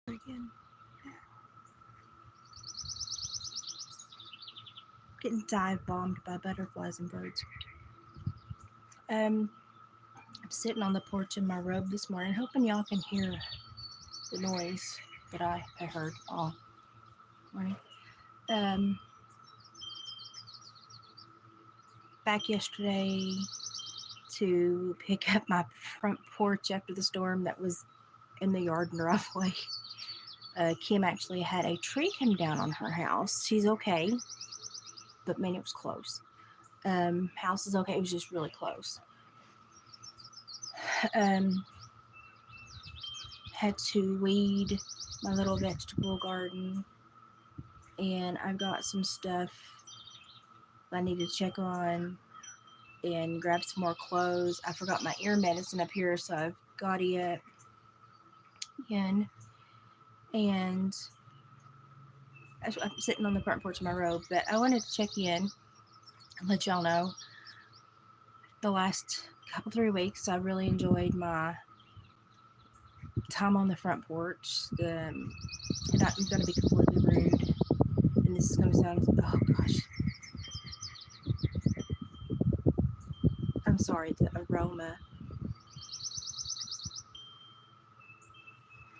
Again, getting dive bombed by butterflies and birds. Um, I'm sitting on the porch in my robe this morning, hoping y'all can hear the noise that I heard all morning. Um, Back yesterday to pick up my front porch after the storm that was in the yard and driveway. Kim actually had a tree come down on her house. She's okay, but man, it was close. House is okay. It was just really close. Um, had to weed my little vegetable garden, and I've got some stuff I need to check on and grab some more clothes. I forgot my ear medicine up here, so I've got it in, and I'm sitting on the front porch of my robe. But I wanted to check in and let y'all know the last couple 3 weeks I really enjoyed my time on the front porch. And I'm going to be completely rude, and this is going to sound, oh gosh, I'm sorry, the aroma.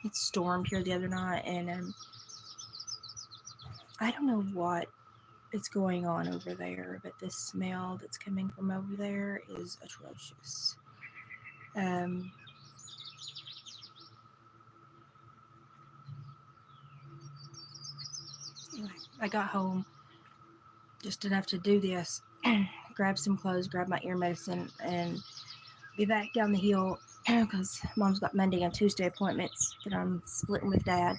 It stormed here the other night, and I don't know what is going on over there, but the smell that's coming from over there is atrocious. Um, anyway, I got home just enough to do this, grab some clothes, grab my ear medicine, and be back down the hill because mom's got Monday and Tuesday appointments that I'm splitting with dad.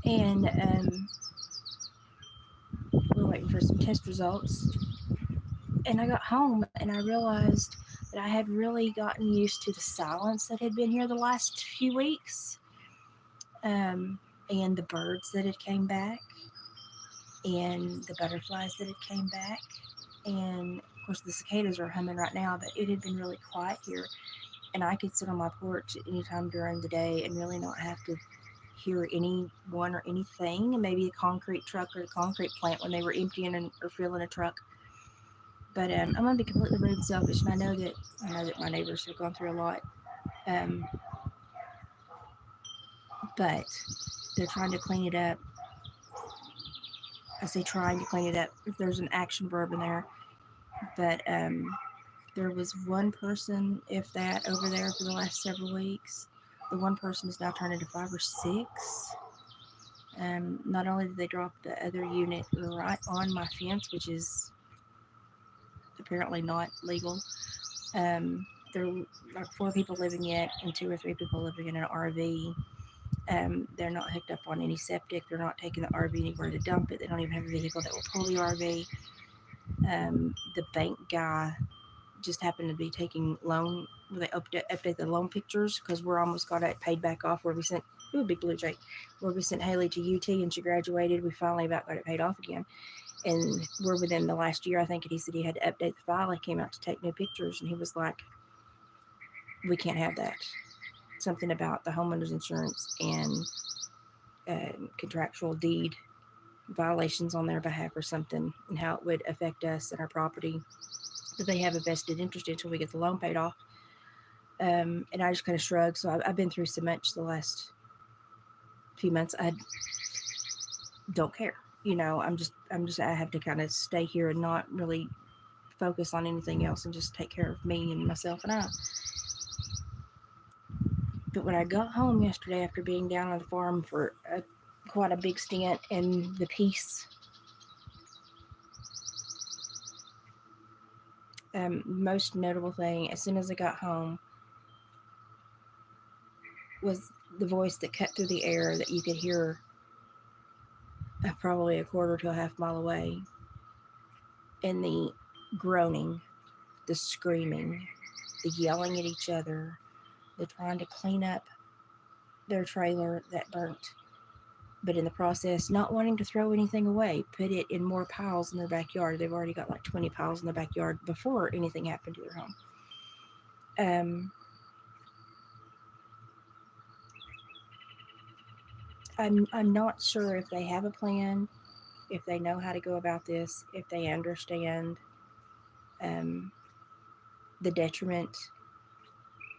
And we're waiting for some test results. And I got home and I realized that I had really gotten used to the silence that had been here the last few weeks, and the birds that had came back, and the butterflies that had came back, and of course the cicadas are humming right now. But it had been really quiet here, and I could sit on my porch at any time during the day and really not have to hear anyone or anything. And maybe a concrete truck or a concrete plant when they were emptying or filling a truck. But I'm gonna be completely rude and selfish, and I know that my neighbors have gone through a lot. Um, but they're trying to clean it up. I say trying to clean it up. If there's an action verb in there, but there was one person, if that, over there for the last several weeks. The one person is now turned into 5 or 6. Not only did they drop the other unit right on my fence, which is apparently not legal. There are like 4 people living in it and 2 or 3 people living in an RV. They're not hooked up on any septic. They're not taking the RV anywhere to dump it. They don't even have a vehicle that will pull the RV. The bank guy just happened to be taking loan. Where they update the loan pictures because we're almost got it paid back off. Where we sent it would be Blue Jay, where we sent Haley to UT and she graduated. We finally about got it paid off again, and we're within the last year I think. And he said he had to update the file. He came out to take new pictures, and he was like, "We can't have that." Something about the homeowners insurance and contractual deed violations on their behalf or something, and how it would affect us and our property that they have a vested interest until we get the loan paid off. And I just kind of shrugged. So I've been through so much the last few months. I don't care. I have to kind of stay here and not really focus on anything else and just take care of me and myself and I. But when I got home yesterday after being down on the farm for quite a big stint, and the peace, most notable thing, as soon as I got home, was the voice that cut through the air that you could hear probably a quarter to a half mile away, and the groaning, the screaming, the yelling at each other, the trying to clean up their trailer that burnt, but in the process, not wanting to throw anything away, put it in more piles in their backyard. They've already got like 20 piles in their backyard before anything happened to their home. Um, I'm not sure if they have a plan, if they know how to go about this, if they understand um, the detriment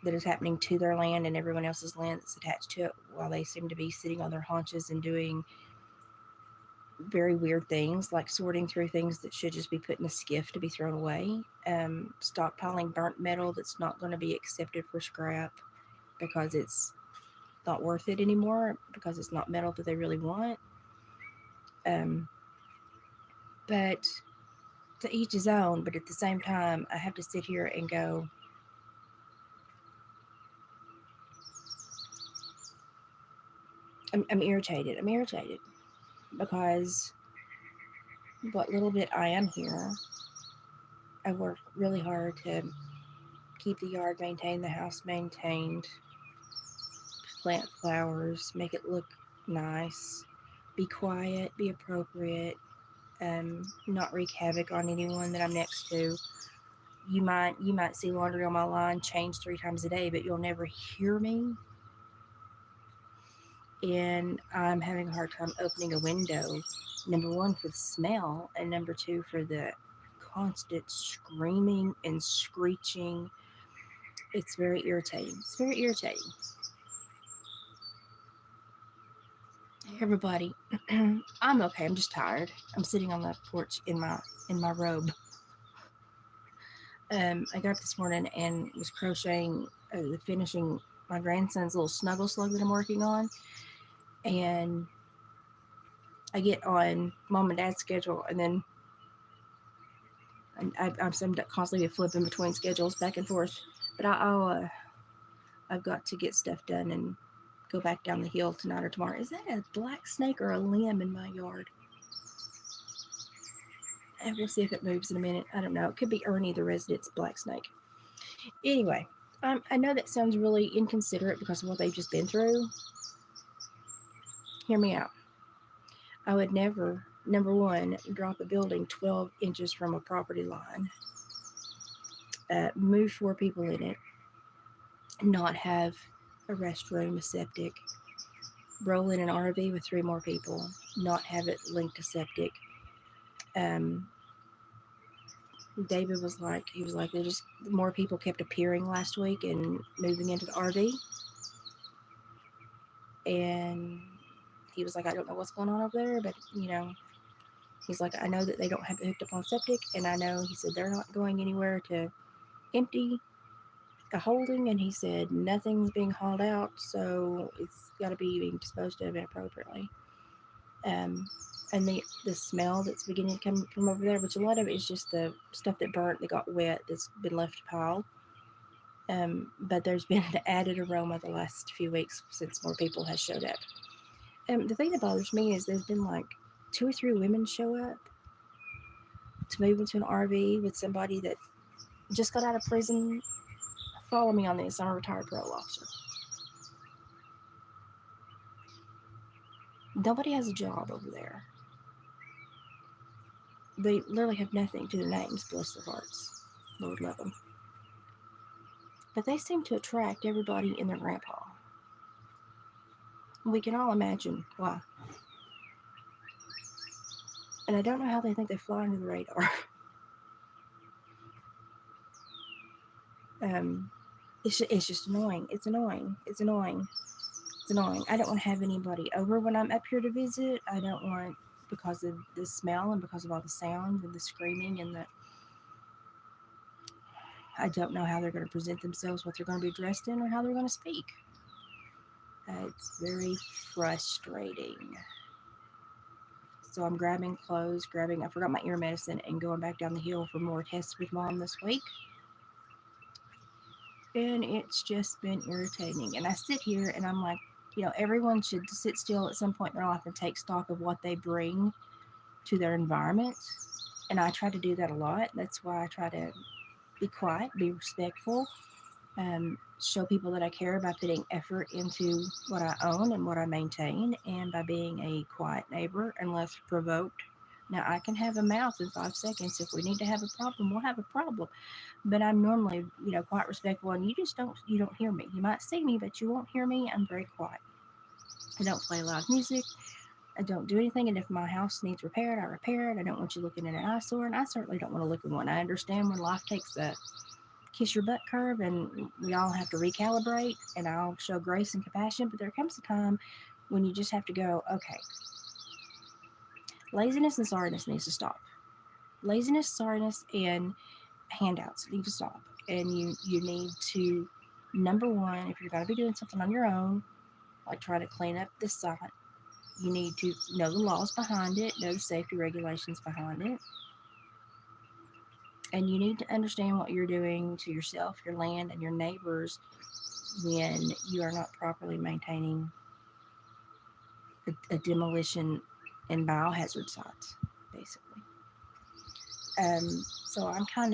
that is happening to their land and everyone else's land that's attached to it, while they seem to be sitting on their haunches and doing very weird things like sorting through things that should just be put in a skiff to be thrown away, stockpiling burnt metal that's not going to be accepted for scrap because it's not worth it anymore because it's not metal that they really want. Um, but to each his own. But at the same time, I have to sit here and go, I'm irritated. I'm irritated because what little bit I am here, I work really hard to keep the yard maintained, the house maintained, plant flowers, make it look nice, be quiet, be appropriate, not wreak havoc on anyone that I'm next to. You might see laundry on my line change 3 times a day, but you'll never hear me. And I'm having a hard time opening a window. Number one, for the smell, and number two, for the constant screaming and screeching. It's very irritating. It's very irritating. Hey everybody, I'm okay. I'm just tired. I'm sitting on the porch in my robe. I got up this morning and was crocheting, finishing my grandson's little snuggle slug that I'm working on, and I get on mom and dad's schedule, and then I'm constantly flipping between schedules back and forth. But I've got to get stuff done and go back down the hill tonight or tomorrow. Is that a black snake or a limb in my yard? And we'll see if it moves in a minute. I don't know. It could be Ernie, the resident's black snake. Anyway, I know that sounds really inconsiderate because of what they've just been through. Hear me out. I would never, number one, drop a building 12 inches from a property line, move 4 people in it, not have a restroom, a septic, roll in an RV with 3 more people, not have it linked to septic. Um, David was like, he was like, there just more people kept appearing last week and moving into the RV, and he was like, I don't know what's going on over there, but he's like, I know that they don't have it hooked up on septic, and I know, he said, they're not going anywhere to empty a holding, and he said nothing's being hauled out, so it's got to be being disposed of inappropriately. Um, and the smell that's beginning to come from over there, which a lot of it is just the stuff that burnt, that got wet, that's been left to pile. But there's been an added aroma the last few weeks since more people have showed up. The thing that bothers me is there's been like 2 or 3 women show up to move into an RV with somebody that just got out of prison. Follow me on this. I'm a retired parole officer. Nobody has a job over there. They literally have nothing to their names, bless their hearts. Lord love them. But they seem to attract everybody and their grandpa. We can all imagine why. And I don't know how they think they fly under the radar. um, it's just annoying. It's annoying. It's annoying. It's annoying. I don't want to have anybody over when I'm up here to visit. I don't want, because of the smell and because of all the sound and the screaming and the, I don't know how they're going to present themselves, what they're going to be dressed in, or how they're going to speak. It's very frustrating. So I'm grabbing clothes, I forgot my ear medicine, and going back down the hill for more tests with mom this week. And it's just been irritating. And I sit here and I'm like, everyone should sit still at some point in their life and take stock of what they bring to their environment. And I try to do that a lot. That's why I try to be quiet, be respectful, show people that I care by putting effort into what I own and what I maintain, and by being a quiet neighbor and less provoked. Now, I can have a mouth in 5 seconds. If we need to have a problem, we'll have a problem. But I'm normally, quite respectful, and you don't hear me. You might see me, but you won't hear me. I'm very quiet. I don't play loud music. I don't do anything. And if my house needs repaired, I repair it. I don't want you looking at an eyesore, and I certainly don't want to look at one. I understand when life takes a kiss your butt curve and we all have to recalibrate, and I'll show grace and compassion, but there comes a time when you just have to go, okay, laziness and sorriness needs to stop. Laziness, sorriness, and handouts need to stop. And you need to, number one, if you're going to be doing something on your own, like trying to clean up this site, you need to know the laws behind it, know the safety regulations behind it, and you need to understand what you're doing to yourself, your land, and your neighbors when you are not properly maintaining a demolition and biohazard sites, basically. So I'm kind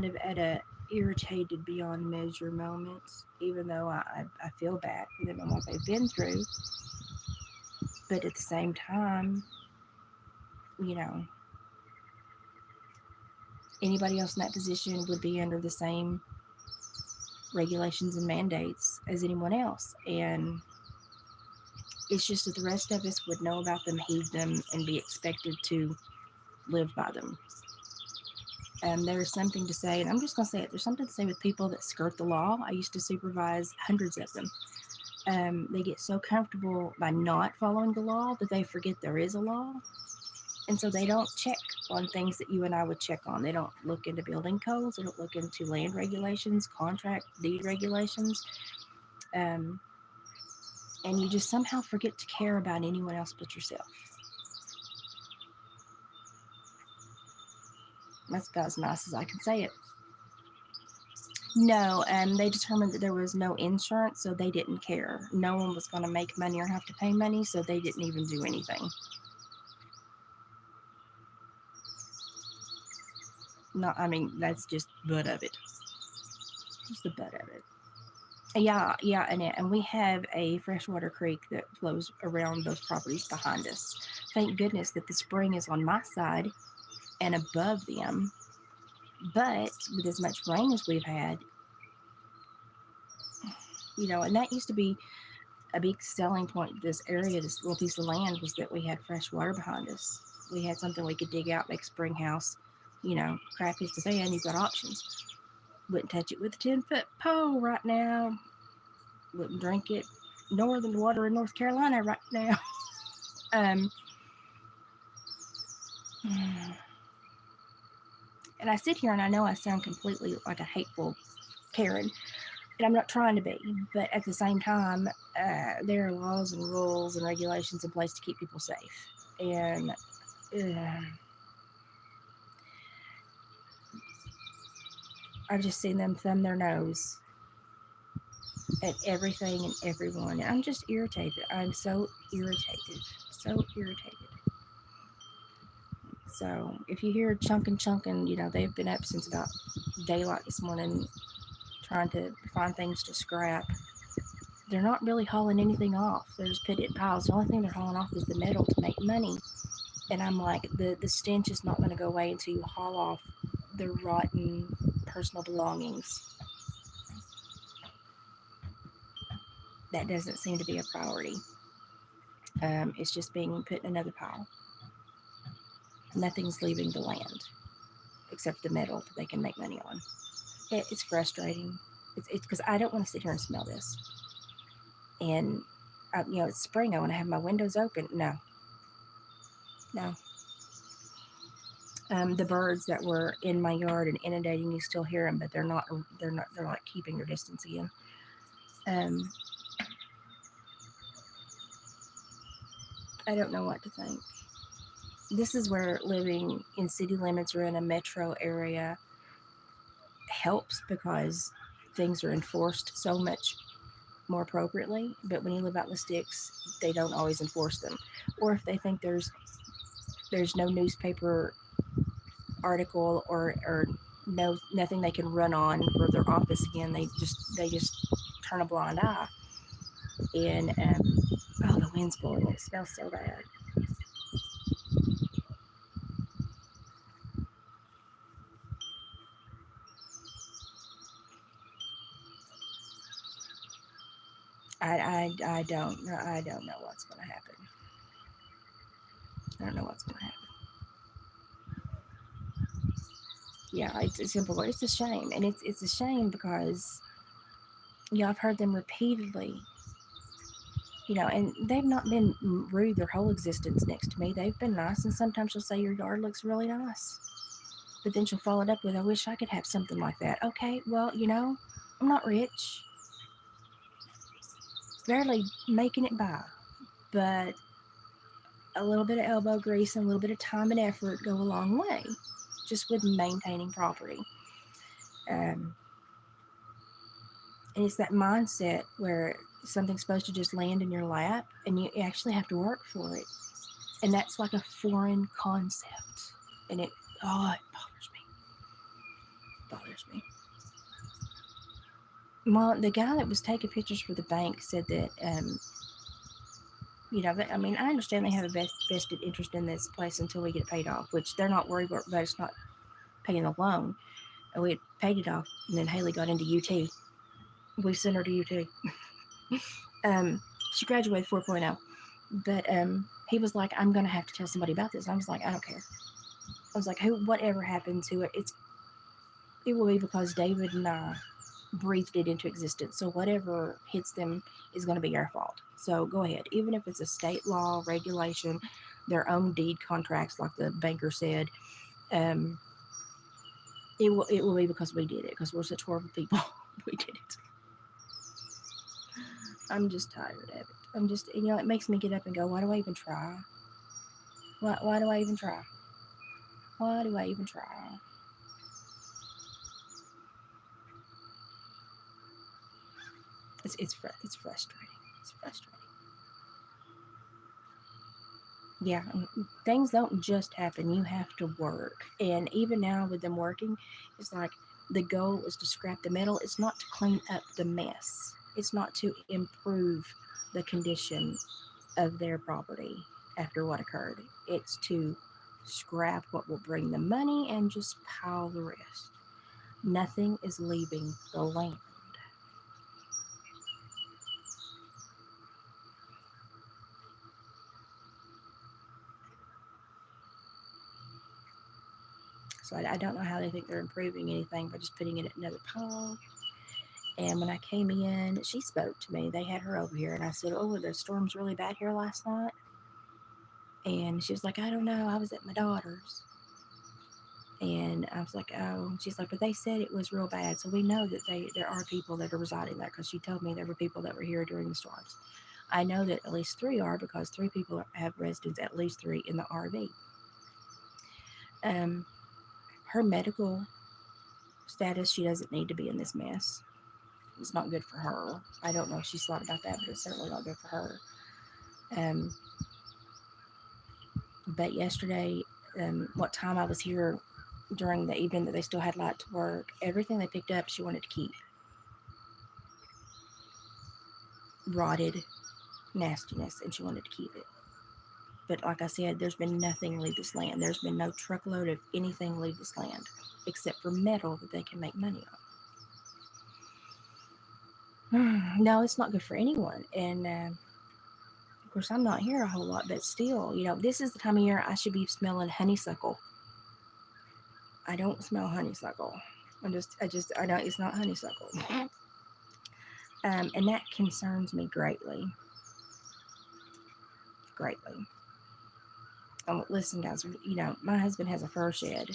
of at a irritated beyond measure moments, even though I feel bad for them and what they've been through. But at the same time, you know, anybody else in that position would be under the same regulations and mandates as anyone else. And it's just that the rest of us would know about them, heed them, and be expected to live by them. There's something to say, and I'm just going to say it, there's something to say with people that skirt the law. I used to supervise hundreds of them. They get so comfortable by not following the law that they forget there is a law. And so they don't check on things that you and I would check on. They don't look into building codes. They don't look into land regulations, contract deed regulations. Um, and you just somehow forget to care about anyone else but yourself. That's about as nice as I can say it. No, they determined that there was no insurance, so they didn't care. No one was going to make money or have to pay money, so they didn't even do anything. Not, I mean, that's just butt of it. Just the butt of it. Yeah, and we have a freshwater creek that flows around those properties behind us. Thank goodness that the spring is on my side and above them. But with as much rain as we've had, and that used to be a big selling point of this area, this little piece of land, was that we had fresh water behind us. We had something we could dig out, make a spring house. Crap hits the fan, you've got options. Wouldn't touch it with a 10-foot pole right now. Wouldn't drink it northern water in North Carolina right now. um, and I sit here and I know I sound completely like a hateful Karen, and I'm not trying to be, but at the same time, there are laws and rules and regulations in place to keep people safe. And I've just seen them thumb their nose at everything and everyone. And I'm just irritated. I'm so irritated. So irritated. So if you hear chunking, they've been up since about daylight this morning trying to find things to scrap. They're not really hauling anything off. They're just putting it in piles. The only thing they're hauling off is the metal to make money. And I'm like, the stench is not going to go away until you haul off the rotten personal belongings. That doesn't seem to be a priority. It's just being put in another pile. Nothing's leaving the land except the metal that they can make money on. It's frustrating. It's because I don't want to sit here and smell this. And it's spring. I want to have my windows open. No. The birds that were in my yard and inundating, you still hear them, but they're not. They're like keeping their distance again. I don't know what to think. This is where living in city limits or in a metro area helps, because things are enforced so much more appropriately. But when you live out in the sticks, they don't always enforce them. Or if they think there's no newspaper article or nothing they can run on for their office again, they just turn a blind eye. And the wind's blowing. It smells so bad. I don't know what's going to happen. I don't know what's going to happen. Yeah, it's a simple word. It's a shame, and it's a shame because I've heard them repeatedly. And they've not been rude their whole existence next to me. They've been nice, and sometimes she'll say your yard looks really nice, but then she'll follow it up with, "I wish I could have something like that." Okay, well, I'm not rich, barely making it by, but a little bit of elbow grease and a little bit of time and effort go a long way, just with maintaining property. Um, and it's that mindset where something's supposed to just land in your lap, and you actually have to work for it, and that's like a foreign concept, and it bothers me. Bothers me. Well, the guy that was taking pictures for the bank said that, I mean, I understand they have a vested interest in this place until we get it paid off, which they're not worried about us not paying the loan. And we had paid it off, and then Haley got into UT. We sent her to UT. um, she graduated 4.0, but he was like, "I'm gonna have to tell somebody about this." And I was like, "I don't care." I was like, whatever happened to it, it will be because David and I breathed it into existence. So whatever hits them is going to be our fault. So go ahead. Even if it's a state law, regulation, their own deed contracts, like the banker said, um, it will be because we did it, because we're such horrible people. We did it. I'm just tired of it. I'm just, it makes me get up and go, why do I even try? Why do I even try? Why do I even try? It's frustrating. It's frustrating. Yeah, things don't just happen. You have to work. And even now with them working, it's like the goal is to scrap the metal. It's not to clean up the mess. It's not to improve the condition of their property after what occurred. It's to scrap what will bring the money and just pile the rest. Nothing is leaving the land. So I don't know how they think they're improving anything by just putting it in another pile. And when I came in, she spoke to me. They had her over here, and I said, "Oh, the storm's really bad here last night." And she was like, "I don't know. I was at my daughter's." And I was like, "Oh." She's like, "But they said it was real bad, so we know that there are people that are residing there, because she told me there were people that were here during the storms. I know that at least three are, because three people have residence, at least three in the RV." Um, her medical status, she doesn't need to be in this mess. It's not good for her. I don't know if she's thought about that, but it's certainly not good for her. Um, but yesterday, what time I was here during the evening that they still had light to work, everything they picked up she wanted to keep. Rotted nastiness, and she wanted to keep it. But like I said, there's been nothing leave this land. There's been no truckload of anything leave this land except for metal that they can make money on. No, it's not good for anyone. And of course, I'm not here a whole lot, but still, this is the time of year I should be smelling honeysuckle. I don't smell honeysuckle. I don't. It's not honeysuckle. And that concerns me greatly. Greatly. Listen, guys, my husband has a fur shed.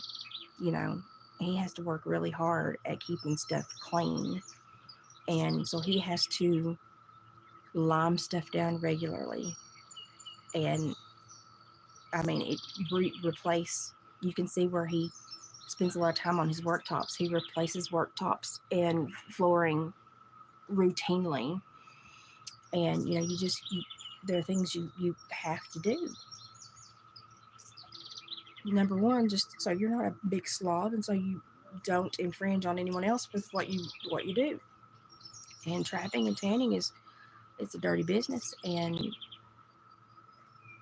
You know, he has to work really hard at keeping stuff clean. And so he has to lime stuff down regularly. And I mean, replace, you can see where he spends a lot of time on his worktops. He replaces worktops and flooring routinely. And, there are things you have to do. Number one, just so you're not a big slob, and so you don't infringe on anyone else with what you do. And trapping and tanning it's a dirty business, and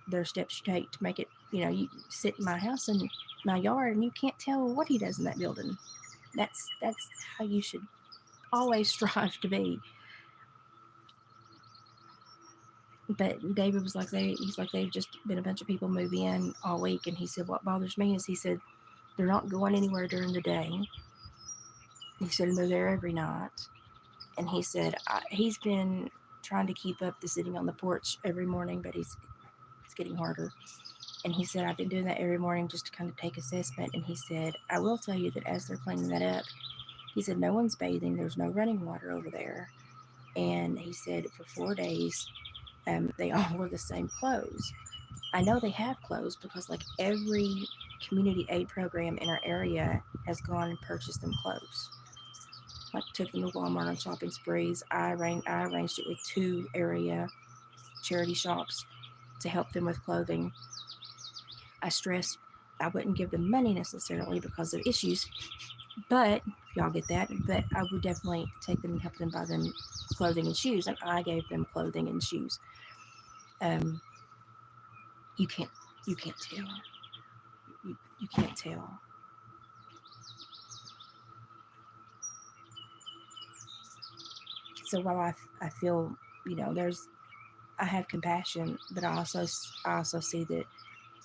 there are steps you take to make it. You sit in my house and my yard, and you can't tell what he does in that building. That's how you should always strive to be. But David was like, he's like, they've just been a bunch of people move in all week. And he said, what bothers me is, he said, they're not going anywhere during the day. He said, and they're there every night. And he said, he's been trying to keep up the sitting on the porch every morning, but it's getting harder. And he said, I've been doing that every morning just to kind of take assessment. And he said, I will tell you that as they're cleaning that up, he said, no one's bathing. There's no running water over there. And he said, for 4 days, they all wore the same clothes. I know they have clothes because, like, every community aid program in our area has gone and purchased them clothes. Like, took them to Walmart on shopping sprees. I arranged it with 2 area charity shops to help them with clothing. I stressed I wouldn't give them money necessarily because of issues, but y'all get that. But I would definitely take them and help them buy them clothing and shoes, and I gave them clothing and shoes. Um, you can't you can't tell. You can't tell. So while I feel, there's I have compassion, but I also see that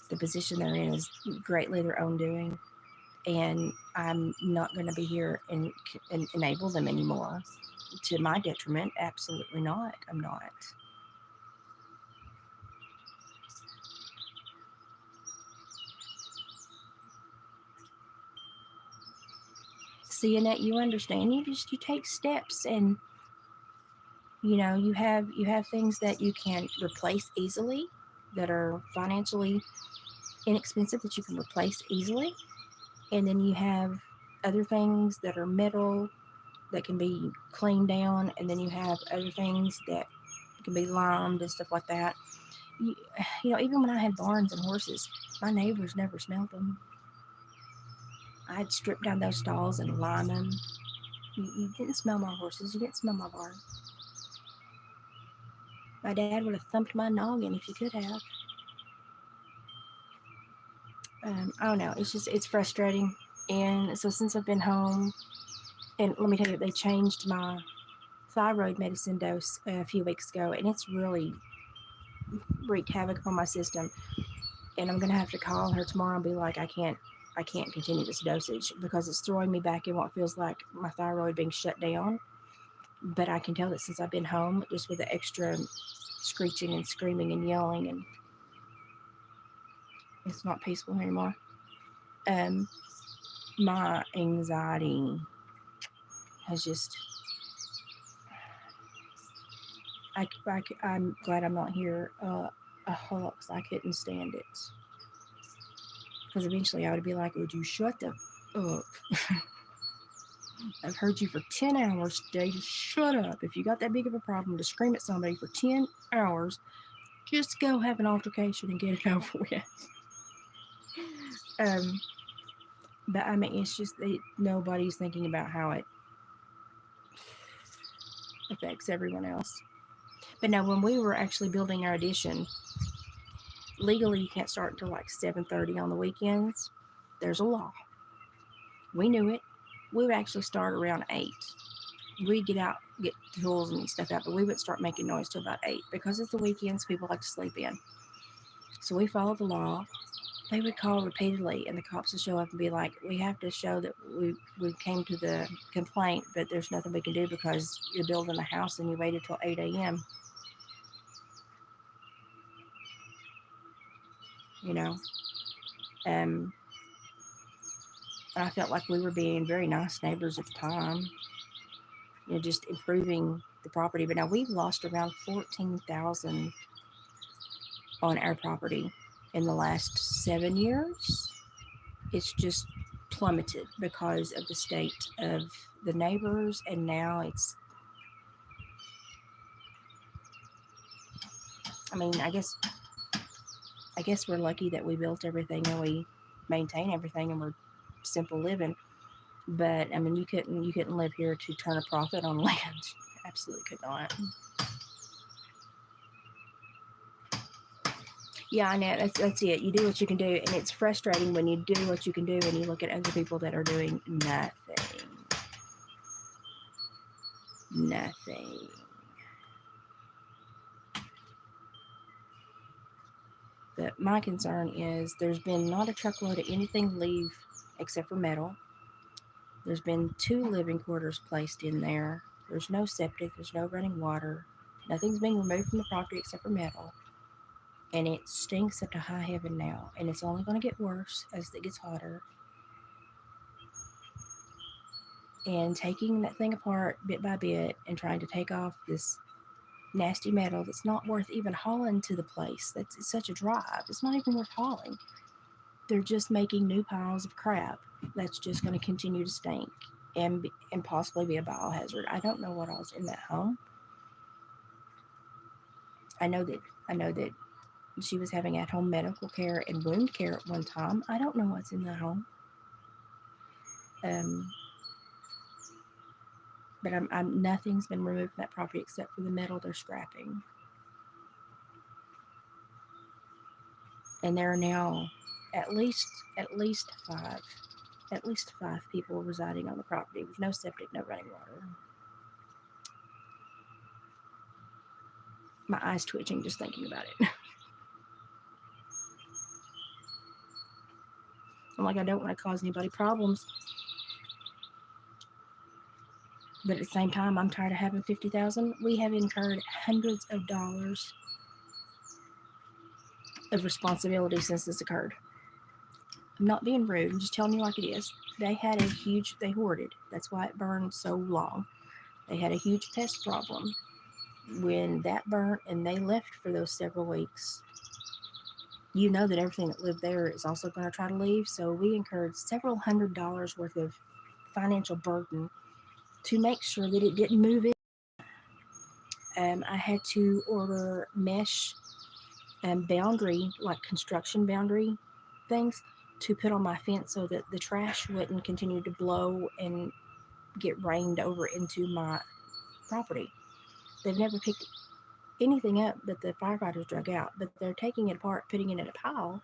the position they're in is greatly their own doing, and I'm not going to be here and enable them anymore to my detriment. Absolutely not. I'm not. See, Annette, you understand. You take steps, and you have things that you can replace easily, that are financially inexpensive, that you can replace easily, and then you have other things that are metal that can be cleaned down, and then you have other things that can be limed and stuff like that. You, even when I had barns and horses, my neighbors never smelled them. I'd strip down those stalls and lime them. You didn't smell my horses. You didn't smell my barn. My dad would have thumped my noggin if you could have. I don't know. It's frustrating. And so since I've been home, and let me tell you, they changed my thyroid medicine dose a few weeks ago, and it's really wreaked havoc on my system. And I'm gonna have to call her tomorrow and be like, I can't continue this dosage because it's throwing me back in what feels like my thyroid being shut down. But I can tell that since I've been home, just with the extra screeching and screaming and yelling, and it's not peaceful anymore. Um, my anxiety has just. I'm glad I'm not here. A hux, I couldn't stand it. Because eventually I would be like, would you shut the up? I've heard you for 10 hours today. Just shut up. If you got that big of a problem to scream at somebody for 10 hours, just go have an altercation and get it over with. Um, but I mean, it's just that nobody's thinking about how it affects everyone else. But now, when we were actually building our addition, legally you can't start until like 7:30 on the weekends. There's a law. We knew it. We would actually start around 8. We'd get out, get tools and stuff out, but we would start making noise till about 8 because it's the weekends. People like to sleep in. So we followed the law. They would call repeatedly, and the cops would show up and be like, "We have to show that we came to the complaint, but there's nothing we can do because you're building a house and you waited till 8 a.m." You know, um, and I felt like we were being very nice neighbors at the time. Just improving the property. But now we've lost around 14,000 on our property in the last 7 years. It's just plummeted because of the state of the neighbors, and now it's. I mean, I guess we're lucky that we built everything and we maintain everything and we're simple living. But I mean, you couldn't live here to turn a profit on land. Absolutely could not. Yeah, I know. That's it. You do what you can do, and it's frustrating when you do what you can do, and you look at other people that are doing nothing, nothing. But my concern is there's been not a truckload of anything leave except for metal. There's been 2 living quarters placed in there. There's no septic, there's no running water. Nothing's being removed from the property except for metal. And it stinks up to high heaven now. And it's only going to get worse as it gets hotter. And taking that thing apart bit by bit and trying to take off this nasty metal that's not worth even hauling to the place. That's it's such a drive. It's not even worth hauling. They're just making new piles of crap that's just going to continue to stink and possibly be a biohazard. I don't know what else in that home. I know that I know that she was having at-home medical care and wound care at one time. I don't know what's in that home. Um, but nothing's been removed from that property except for the metal they're scrapping. And there are now at least at least five at least 5 people residing on the property with no septic, no running water. My eyes twitching just thinking about it. I'm like, I don't want to cause anybody problems, but at the same time, I'm tired of having 50,000. We have incurred hundreds of dollars of responsibility since this occurred. I'm not being rude. I'm just telling you like it is. They hoarded. That's why it burned so long. They had a huge pest problem. When that burnt and they left for those several weeks, you know that everything that lived there is also going to try to leave. So we incurred several $100s worth of financial burden to make sure that it didn't move in. I had to order mesh boundary, like construction boundary things, to put on my fence so that the trash wouldn't continue to blow and get rained over into my property. They've never picked anything up that the firefighters drug out, but they're taking it apart, putting it in a pile,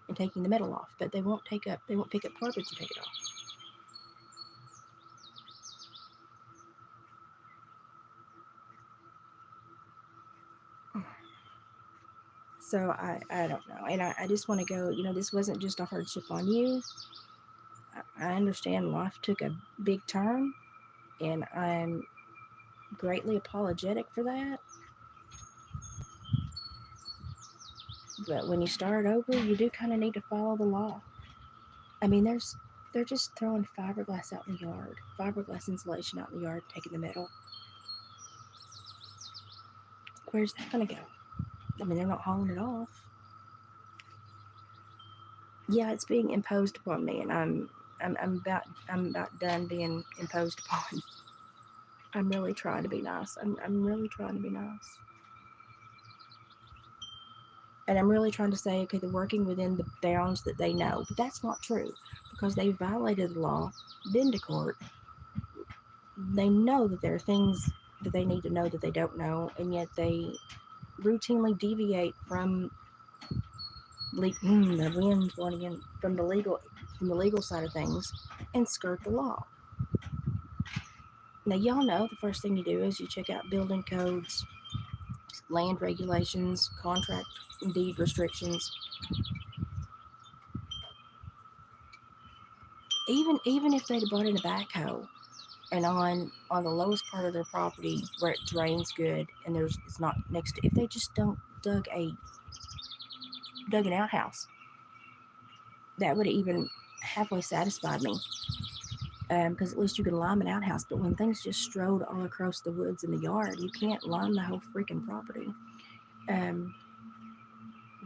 and taking the metal off. But they won't pick up garbage and take it off. So I don't know. And I just want to go, this wasn't just a hardship on you. I understand life took a big turn, and I'm greatly apologetic for that. But when you start over, you do kind of need to follow the law. I mean, they're just throwing fiberglass out in the yard, fiberglass insulation out in the yard, taking the metal. Where's that gonna go? I mean, they're not hauling it off. Yeah, it's being imposed upon me, and I'm about done being imposed upon. I'm really trying to be nice. I'm really trying to be nice. And I'm really trying to say, okay, they're working within the bounds that they know. But that's not true because they violated the law, been to court. They know that there are things that they need to know that they don't know, and yet they routinely deviate from the wind's blowing in from the legal side of things and skirt the law. Now y'all know the first thing you do is you check out building codes, land regulations, contract and deed restrictions. Even if they'd brought in a backhoe and on the lowest part of their property where it drains good and it's not next to, if they just don't dug an outhouse, that would have even halfway satisfied me. Because at least you can lime an outhouse, but when things just strode all across the woods in the yard, you can't lime the whole freaking property. Um,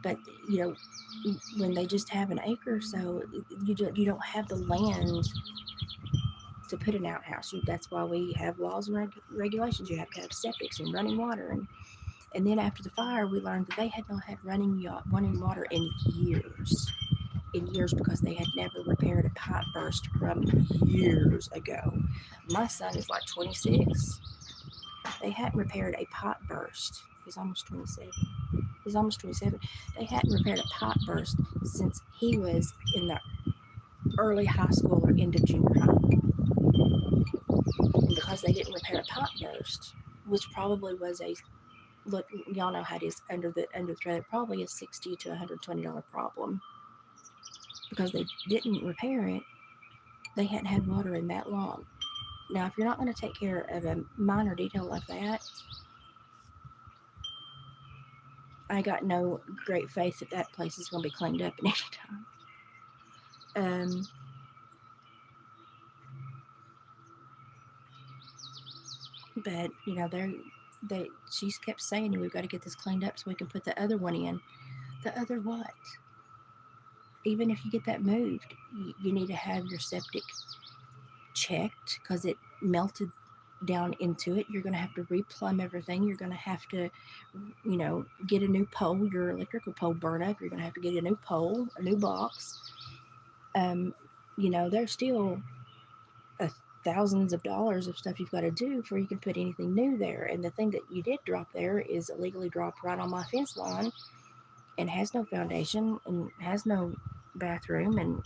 but when they just have an acre, so you don't have the land to put an outhouse. That's why we have laws and regulations. You have to have septics and running water, and then after the fire, we learned that they had not had running water in years. In years, because they had never repaired a pipe burst from years ago. My son is like 26. They hadn't repaired a pipe burst. He's almost 27. He's almost 27. They hadn't repaired a pipe burst since he was in the early high school or end of junior high. And because they didn't repair a pipe burst, which probably was a look, y'all know how it is under the trailer. Probably a $60 to $120 problem because they didn't repair it. They hadn't had water in that long. Now, if you're not going to take care of a minor detail like that, I got no great faith that that place is going to be cleaned up in any time. But you know, she kept saying we've got to get this cleaned up so we can put the other one in. The other what? Even if you get that moved, you need to have your septic checked because it melted down into it. You're going to have to replumb everything. You're going to have to, you know, get a new pole. Your electrical pole burned up. You're going to have to get a new pole, a new box. You know, there's still thousands of dollars of stuff you've got to do before you can put anything new there. And the thing that you did drop there is illegally dropped right on my fence line and has no foundation and has no bathroom. And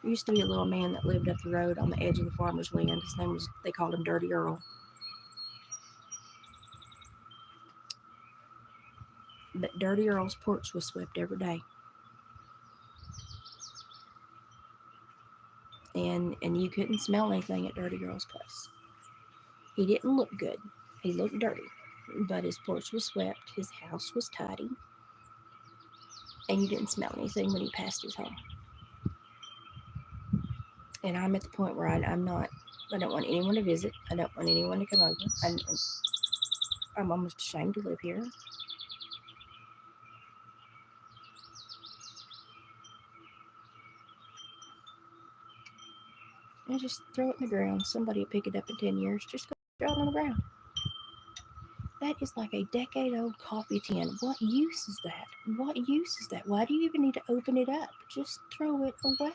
there used to be a little man that lived up the road on the edge of the farmer's land. His name was, they called him Dirty Earl. But Dirty Earl's porch was swept every day. And you couldn't smell anything at Dirty Earl's place. He didn't look good. He looked dirty. But his porch was swept, his house was tidy, and you didn't smell anything when he passed his home. And I'm at the point where I don't want anyone to visit. I don't want anyone to come over. I'm almost ashamed to live here. And just throw it in the ground. Somebody will pick it up in 10 years. Just go throw it on the ground. That is like a decade-old coffee tin. What use is that? What use is that? Why do you even need to open it up? Just throw it away.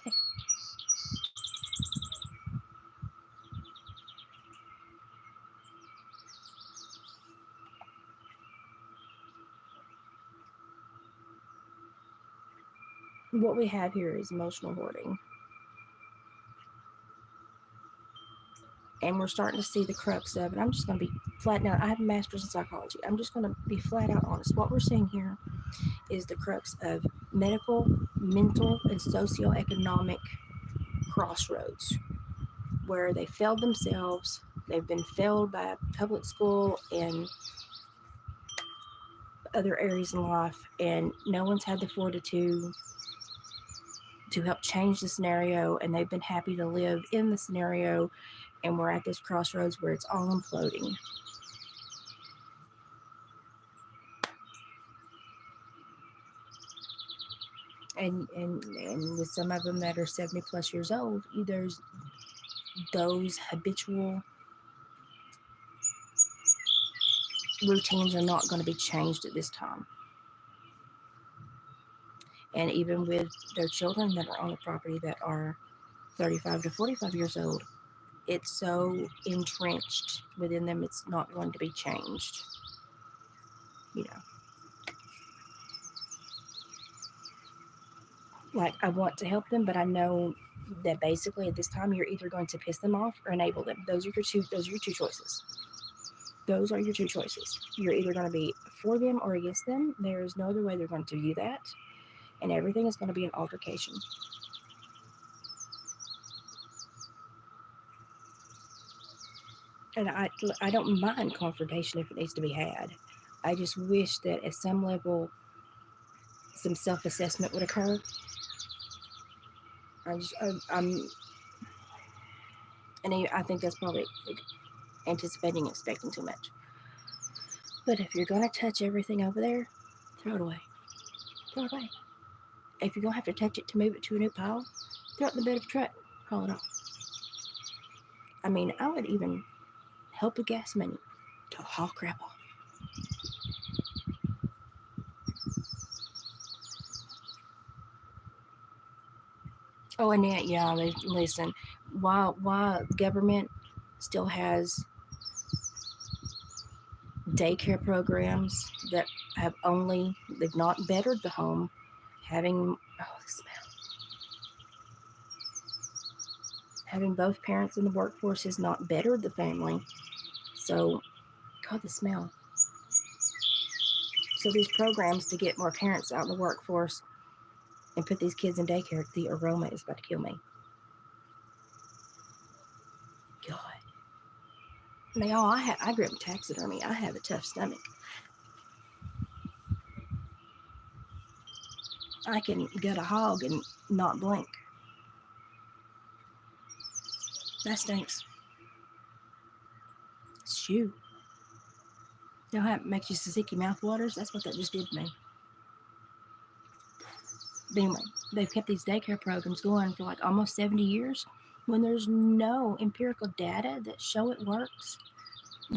What we have here is emotional hoarding. And we're starting to see the crux of it. I'm just going to be flat now. I have a master's in psychology. I'm just going to be flat out honest. What we're seeing here is the crux of medical, mental, and socioeconomic crossroads where they failed themselves. They've been failed by public school and other areas in life, and no one's had the fortitude to help change the scenario, and they've been happy to live in the scenario, and we're at this crossroads where it's all imploding. And with some of them that are 70 plus years old, there's those habitual routines are not going to be changed at this time. And even with their children that are on the property that are 35 to 45 years old, it's so entrenched within them, it's not going to be changed. You know, like I want to help them, but I know that basically at this time you're either going to piss them off or enable them. Those are your two choices. Those are your two choices. You're either going to be for them or against them. There is no other way they're going to view that, and everything is going to be an altercation. And I don't mind confrontation if it needs to be had. I just wish that at some level some self-assessment would occur. I'm and I think that's probably anticipating, expecting too much. But if you're gonna touch everything over there, throw it away. Throw it away. If you're gonna have to touch it to move it to a new pile, throw it in the bed of a truck. Haul it off. I mean, I would even help with gas money to haul crap off. Oh, and yeah, listen. While government still has daycare programs that they've not bettered the home, Having, oh, the smell. Having both parents in the workforce has not bettered the family. So, God, the smell. So these programs to get more parents out in the workforce and put these kids in daycare, the aroma is about to kill me. God. Now, I grew up with taxidermy. I have a tough stomach. I can gut a hog and not blink. That stinks. Shoot. You know how it makes you sticky mouth waters? That's what that just did to me. But anyway, they've kept these daycare programs going for like almost 70 years when there's no empirical data that show it works.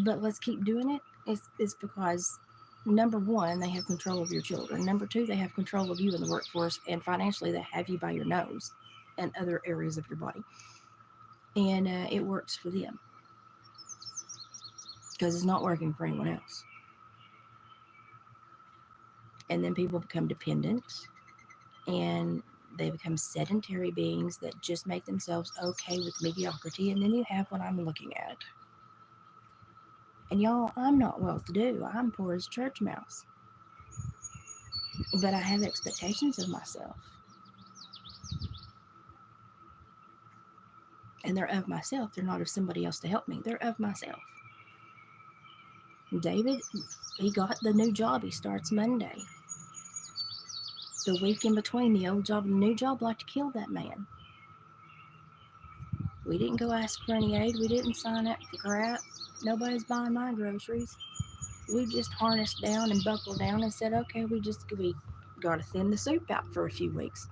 But let's keep doing it. It's because, number one, they have control of your children. Number two, they have control of you in the workforce. And financially, they have you by your nose and other areas of your body. And it works for them because it's not working for anyone else. And then people become dependent and they become sedentary beings that just make themselves okay with mediocrity. And then you have what I'm looking at. And y'all, I'm not well to do. I'm poor as a church mouse. But I have expectations of myself. And they're of myself. They're not of somebody else to help me. They're of myself. David, he got the new job. He starts Monday. The week in between the old job and the new job like to kill that man. We didn't go ask for any aid. We didn't sign up for crap. Nobody's buying my groceries. We just harnessed down and buckled down and said, okay, we got to thin the soup out for a few weeks.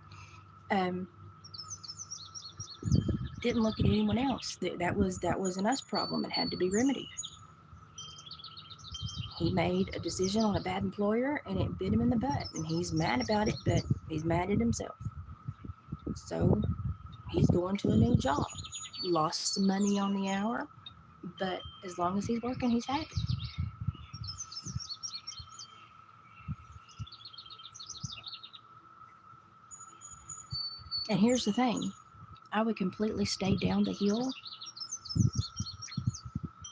Didn't look at anyone else. That was an us problem. It had to be remedied. He made a decision on a bad employer and it bit him in the butt. And he's mad about it, but he's mad at himself. So he's going to a new job. Lost some money on the hour, but as long as he's working, he's happy. And here's the thing. I would completely stay down the hill,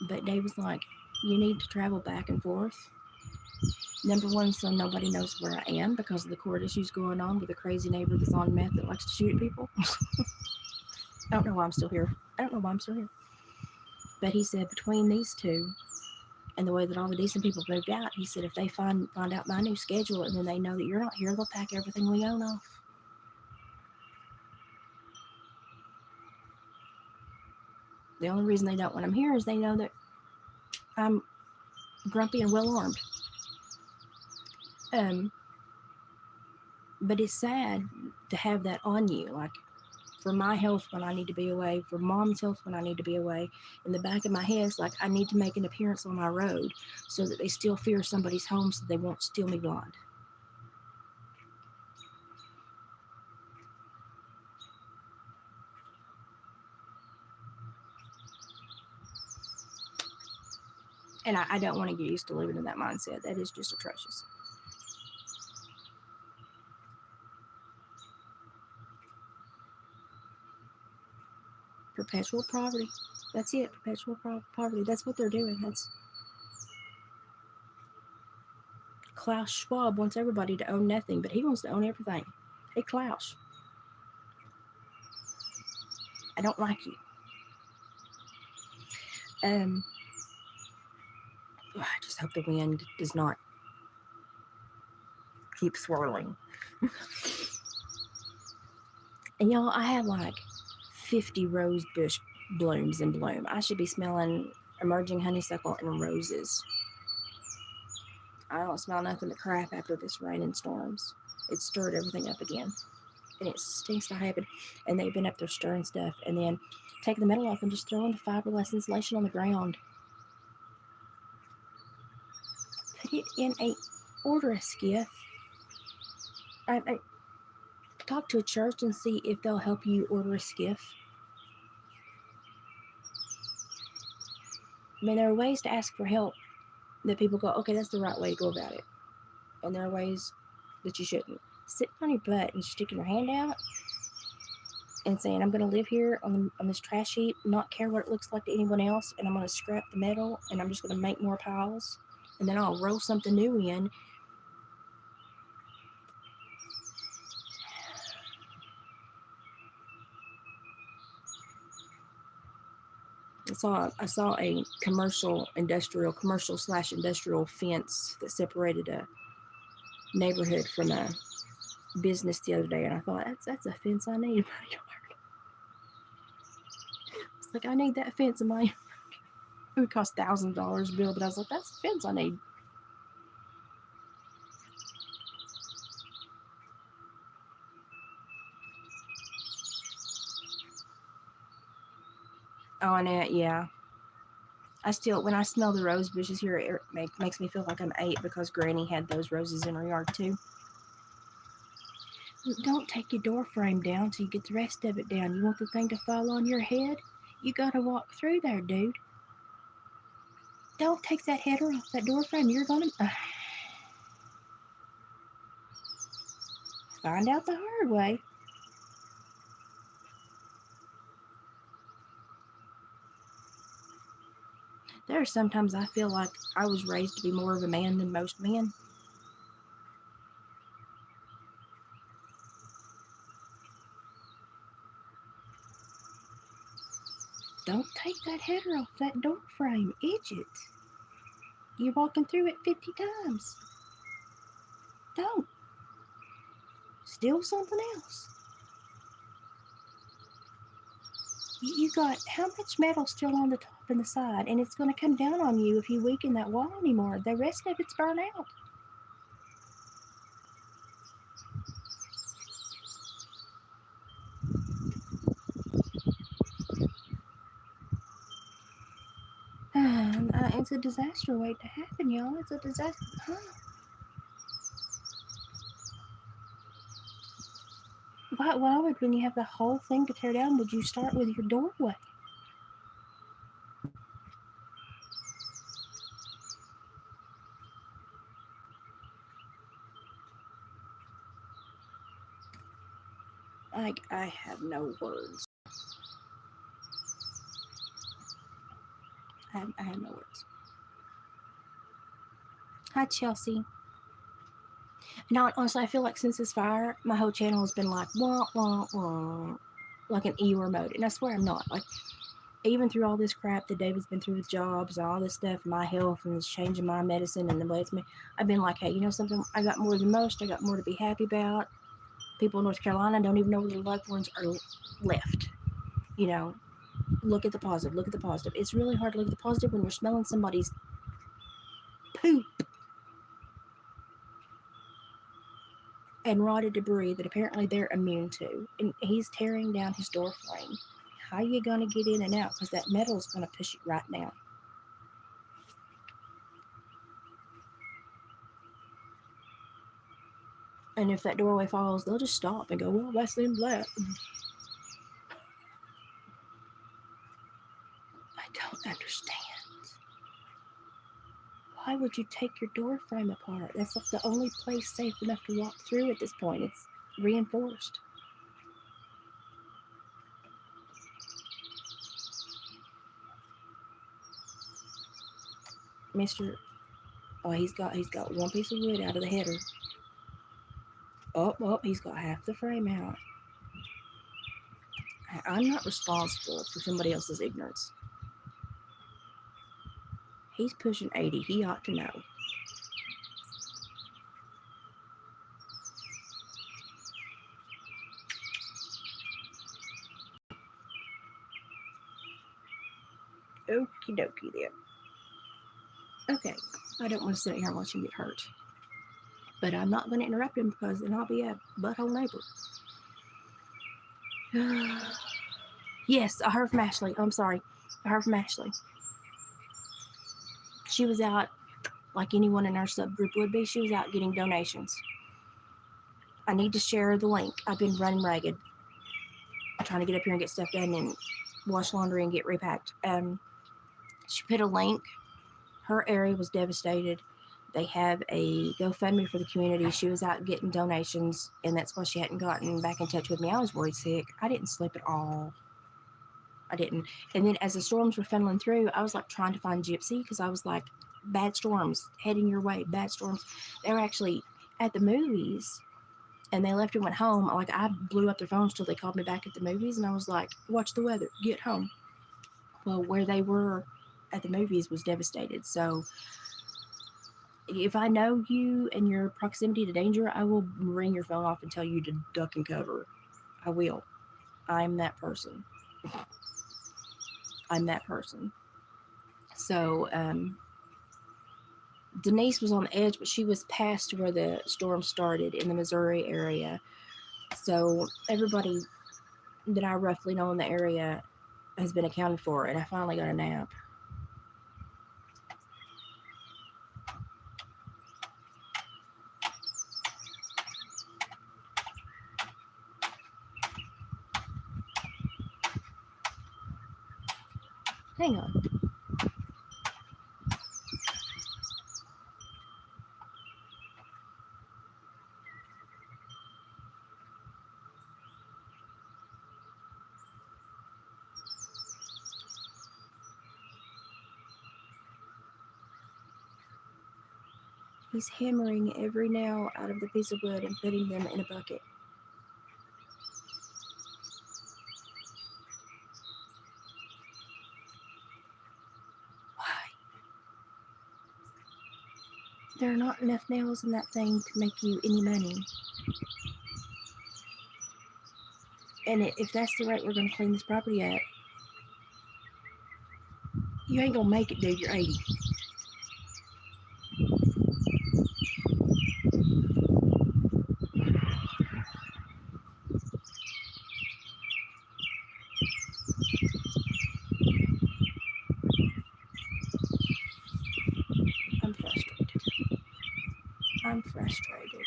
but Dave was like, you need to travel back and forth. Number one, so nobody knows where I am because of the court issues going on with a crazy neighbor that's on meth that likes to shoot at people. I don't know why I'm still here. But he said between these two and the way that all the decent people moved out, he said if they find out my new schedule and then they know that you're not here, they'll pack everything we own off. The only reason they don't want him here is they know that I'm grumpy and well armed. But it's sad to have that on you, like for my health when I need to be away, for mom's health when I need to be away. In the back of my head, it's like I need to make an appearance on my road so that they still fear somebody's home so they won't steal me blind. And I don't want to get used to living in that mindset. That is just atrocious. Perpetual poverty. That's it. Perpetual poverty. That's what they're doing. That's Klaus Schwab wants everybody to own nothing, but he wants to own everything. Hey, Klaus, I don't like you. I just hope the wind does not keep swirling. And y'all, I have like 50 rose bush blooms in bloom. I should be smelling emerging honeysuckle and roses. I don't smell nothing but crap after this rain and storms. It stirred everything up again. And it stinks to high heaven. And they've been up there stirring stuff and then take the metal off and just throw in the fiberglass insulation on the ground. Put it in order a skiff. I talk to a church and see if they'll help you order a skiff. I mean, there are ways to ask for help that people go, okay, that's the right way to go about it. And there are ways that you shouldn't. sitting on your butt and sticking your hand out and saying, I'm going to live here on this trash heap, not care what it looks like to anyone else, and I'm going to scrap the metal, and I'm just going to make more piles, and then I'll roll something new in. I saw a commercial slash industrial fence that separated a neighborhood from a business the other day, and I thought that's a fence I need in my yard. It's like I need that fence in my yard. It would cost $1,000 bill, but I was like, that's the fence I need. Oh, and yeah. I still, when I smell the rose bushes here, it makes me feel like I'm 8 because Granny had those roses in her yard too. Don't take your door frame down till you get the rest of it down. You want the thing to fall on your head? You gotta walk through there, dude. Don't take that header off that door frame. You're gonna find out the hard way. There are sometimes I feel like I was raised to be more of a man than most men. Don't take that header off that door frame, idiot. You're walking through it 50 times. Don't. Steal something else. You got how much metal still on the top and the side, and it's going to come down on you if you weaken that wall anymore. The rest of it's burnt out. It's a disaster waiting to happen, y'all. It's a disaster. Why would, when you have the whole thing to tear down, would you start with your doorway? I have no words. I have no words. Hi, Chelsea. No, honestly, I feel like since this fire, my whole channel has been like, wah, wah, wah, like an Eeyore mode. And I swear I'm not. Like, even through all this crap that David's been through with jobs and all this stuff, my health and it's changing my medicine and the way it's made, I've been like, hey, you know something? I got more than most. I got more to be happy about. People in North Carolina don't even know where their loved ones are left. You know, look at the positive. Look at the positive. It's really hard to look at the positive when you're smelling somebody's poop and rotted debris that apparently they're immune to. And he's tearing down his door frame. How are you going to get in and out? Because that metal is going to push you right down. And if that doorway falls, they'll just stop and go, well, that's them black. I don't understand. Why would you take your door frame apart? That's like the only place safe enough to walk through at this point. It's reinforced. Mr. Oh, he's got one piece of wood out of the header. Oh, he's got half the frame out. I'm not responsible for somebody else's ignorance. He's pushing 80. He ought to know. Okie dokie then. Okay, I don't want to sit here and watch him get hurt. But I'm not going to interrupt him because then I'll be a butthole neighbor. Yes, I heard from Ashley. I'm sorry. I heard from Ashley. She was out, like anyone in our subgroup would be, she was out getting donations. I need to share the link. I've been running ragged, trying to get up here and get stuff done and wash laundry and get repacked. She put a link. Her area was devastated. They have a GoFundMe for the community. She was out getting donations, and that's why she hadn't gotten back in touch with me. I was worried sick. I didn't sleep at all. I didn't. And then as the storms were funneling through, I was like trying to find Gypsy because I was like, bad storms heading your way, bad storms. They were actually at the movies and they left and went home. Like I blew up their phones till they called me back at the movies, and I was like, watch the weather, get home. Well, where they were at the movies was devastated. So if I know you and your proximity to danger, I will ring your phone off and tell you to duck and cover. I will. I'm that person. I'm that person. So Denise was on the edge, but she was past where the storm started in the Missouri area. So everybody that I roughly know in the area has been accounted for, and I finally got a nap. Hang on. He's hammering every nail out of the piece of wood and putting them in a bucket. Why? There are not enough nails in that thing to make you any money. And if that's the rate we're going to clean this property at, you ain't going to make it, dude. You're 80. I'm frustrated. I'm frustrated.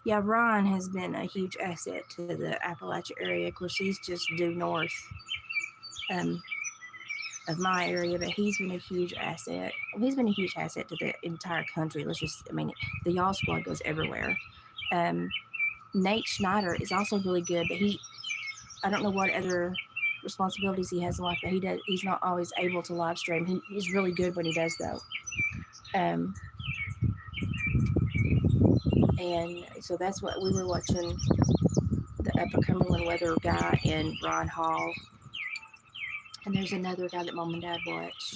Yeah, Ron has been a huge asset to the Appalachia area. Of course, he's just due north um, of my area, but he's been a huge asset. Well, he's been a huge asset to the entire country. I mean, the Y'all Squad goes everywhere. Um, Nate Schneider is also really good, but I don't know what other responsibilities he has in life, but he's not always able to live stream. He's really good when he does, though. Um, and so that's what we were watching, the Upper Cumberland weather guy and Ron Hall. And there's another guy that mom and dad watch.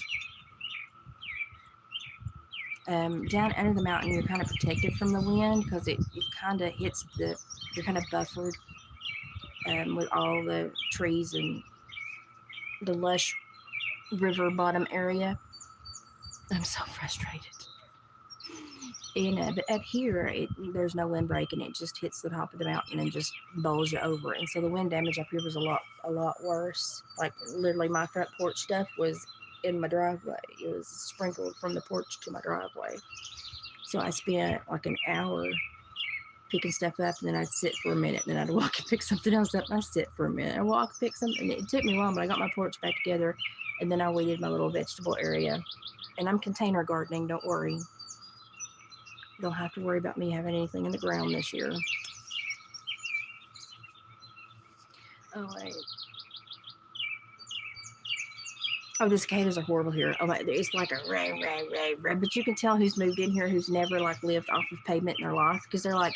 Down under the mountain, you're kind of protected from the wind because it kind of hits you're kind of buffered with all the trees and the lush river bottom area. I'm so frustrated. And but up here, there's no wind break, and it just hits the top of the mountain and just bowls you over. And so the wind damage up here was a lot worse. Like literally, my front porch stuff was in my driveway. It was sprinkled from the porch to my driveway. So I spent like an hour picking stuff up, and then I'd sit for a minute, and then I'd walk and pick something else up, and I'd sit for a minute. I'd walk, pick something. And it took me a while, but I got my porch back together, and then I weeded my little vegetable area. And I'm container gardening, don't worry. Don't have to worry about me having anything in the ground this year. Oh, wait. Oh, the cicadas are horrible here. Oh, my, it's like a rah. But you can tell who's moved in here who's never like lived off of pavement in their life because they're like,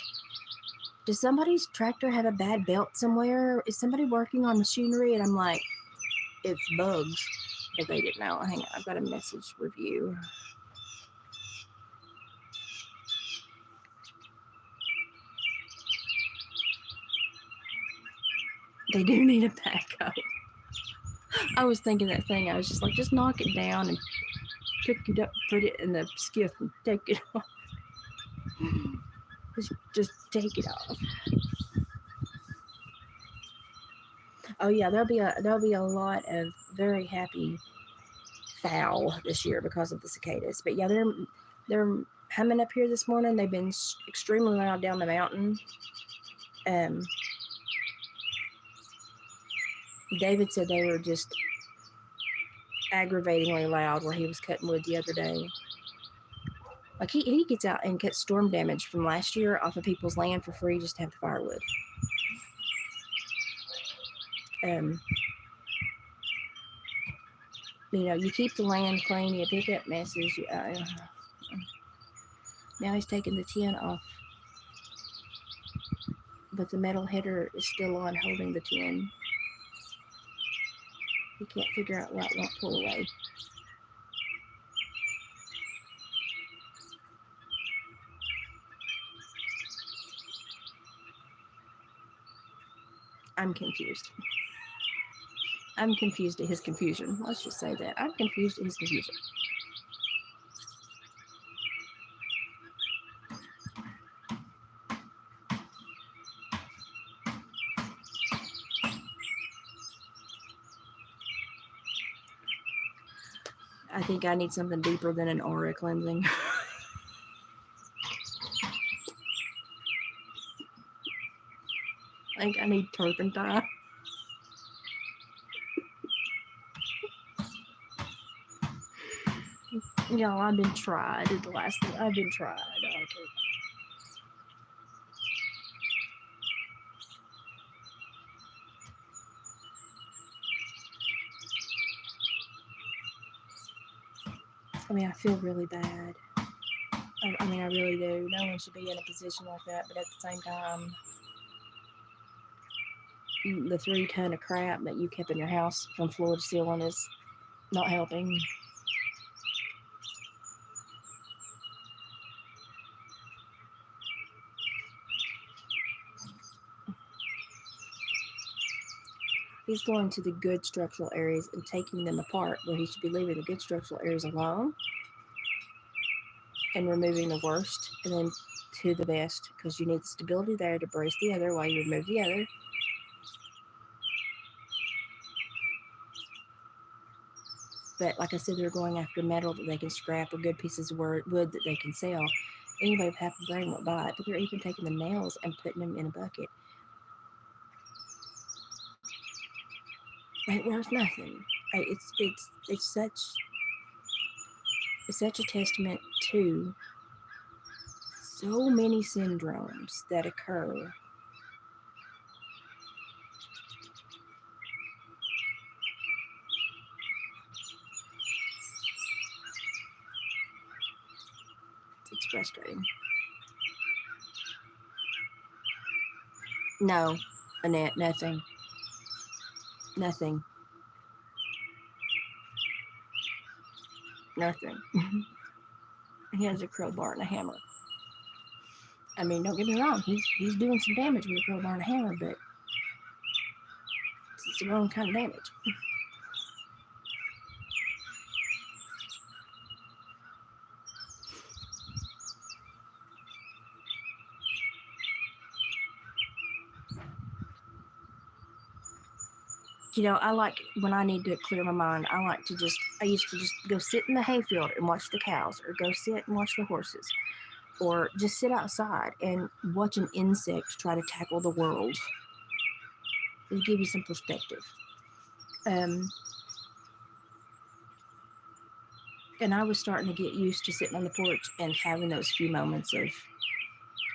does somebody's tractor have a bad belt somewhere? Is somebody working on machinery? And I'm like, it's bugs. But they didn't know. Hang on, I've got a message review. They do need a backhoe. I was thinking that thing. I was just like, just knock it down and pick it up, put it in the skiff, and take it off. Just take it off. Oh yeah, there'll be a lot of very happy fowl this year because of the cicadas. But yeah, they're humming up here this morning. They've been extremely loud down the mountain. Um, David said they were just aggravatingly loud where he was cutting wood the other day. Like he gets out and cuts storm damage from last year off of people's land for free just to have the firewood. You keep the land clean, you pick up messes. Now he's taking the tin off, but the metal header is still on holding the tin. He can't figure out why it won't pull away. I'm confused. I'm confused at his confusion. Let's just say that. I'm confused at his confusion. I think I need something deeper than an aura cleansing. I think I need turpentine. Y'all, I've been tried. It's the last thing I've been tried. I mean, I feel really bad. I mean, I really do. No one should be in a position like that, but at the same time, the 3 ton of crap that you kept in your house from floor to ceiling is not helping. He's going to the good structural areas and taking them apart, where he should be leaving the good structural areas alone and removing the worst and then to the best, because you need stability there to brace the other while you remove the other. But like I said, they're going after metal that they can scrap or good pieces of wood that they can sell. Anybody with half a brain won't buy it, but they're even taking the nails and putting them in a bucket. Ain't worth nothing. It's such a testament to so many syndromes that occur. It's frustrating. No, Annette, nothing. Nothing. Nothing. He has a crowbar and a hammer. I mean, don't get me wrong, he's doing some damage with a crowbar and a hammer, but it's the wrong kind of damage. I like, when I need to clear my mind, I used to just go sit in the hayfield and watch the cows, or go sit and watch the horses, or just sit outside and watch an insect try to tackle the world. It'll give you some perspective. And I was starting to get used to sitting on the porch and having those few moments of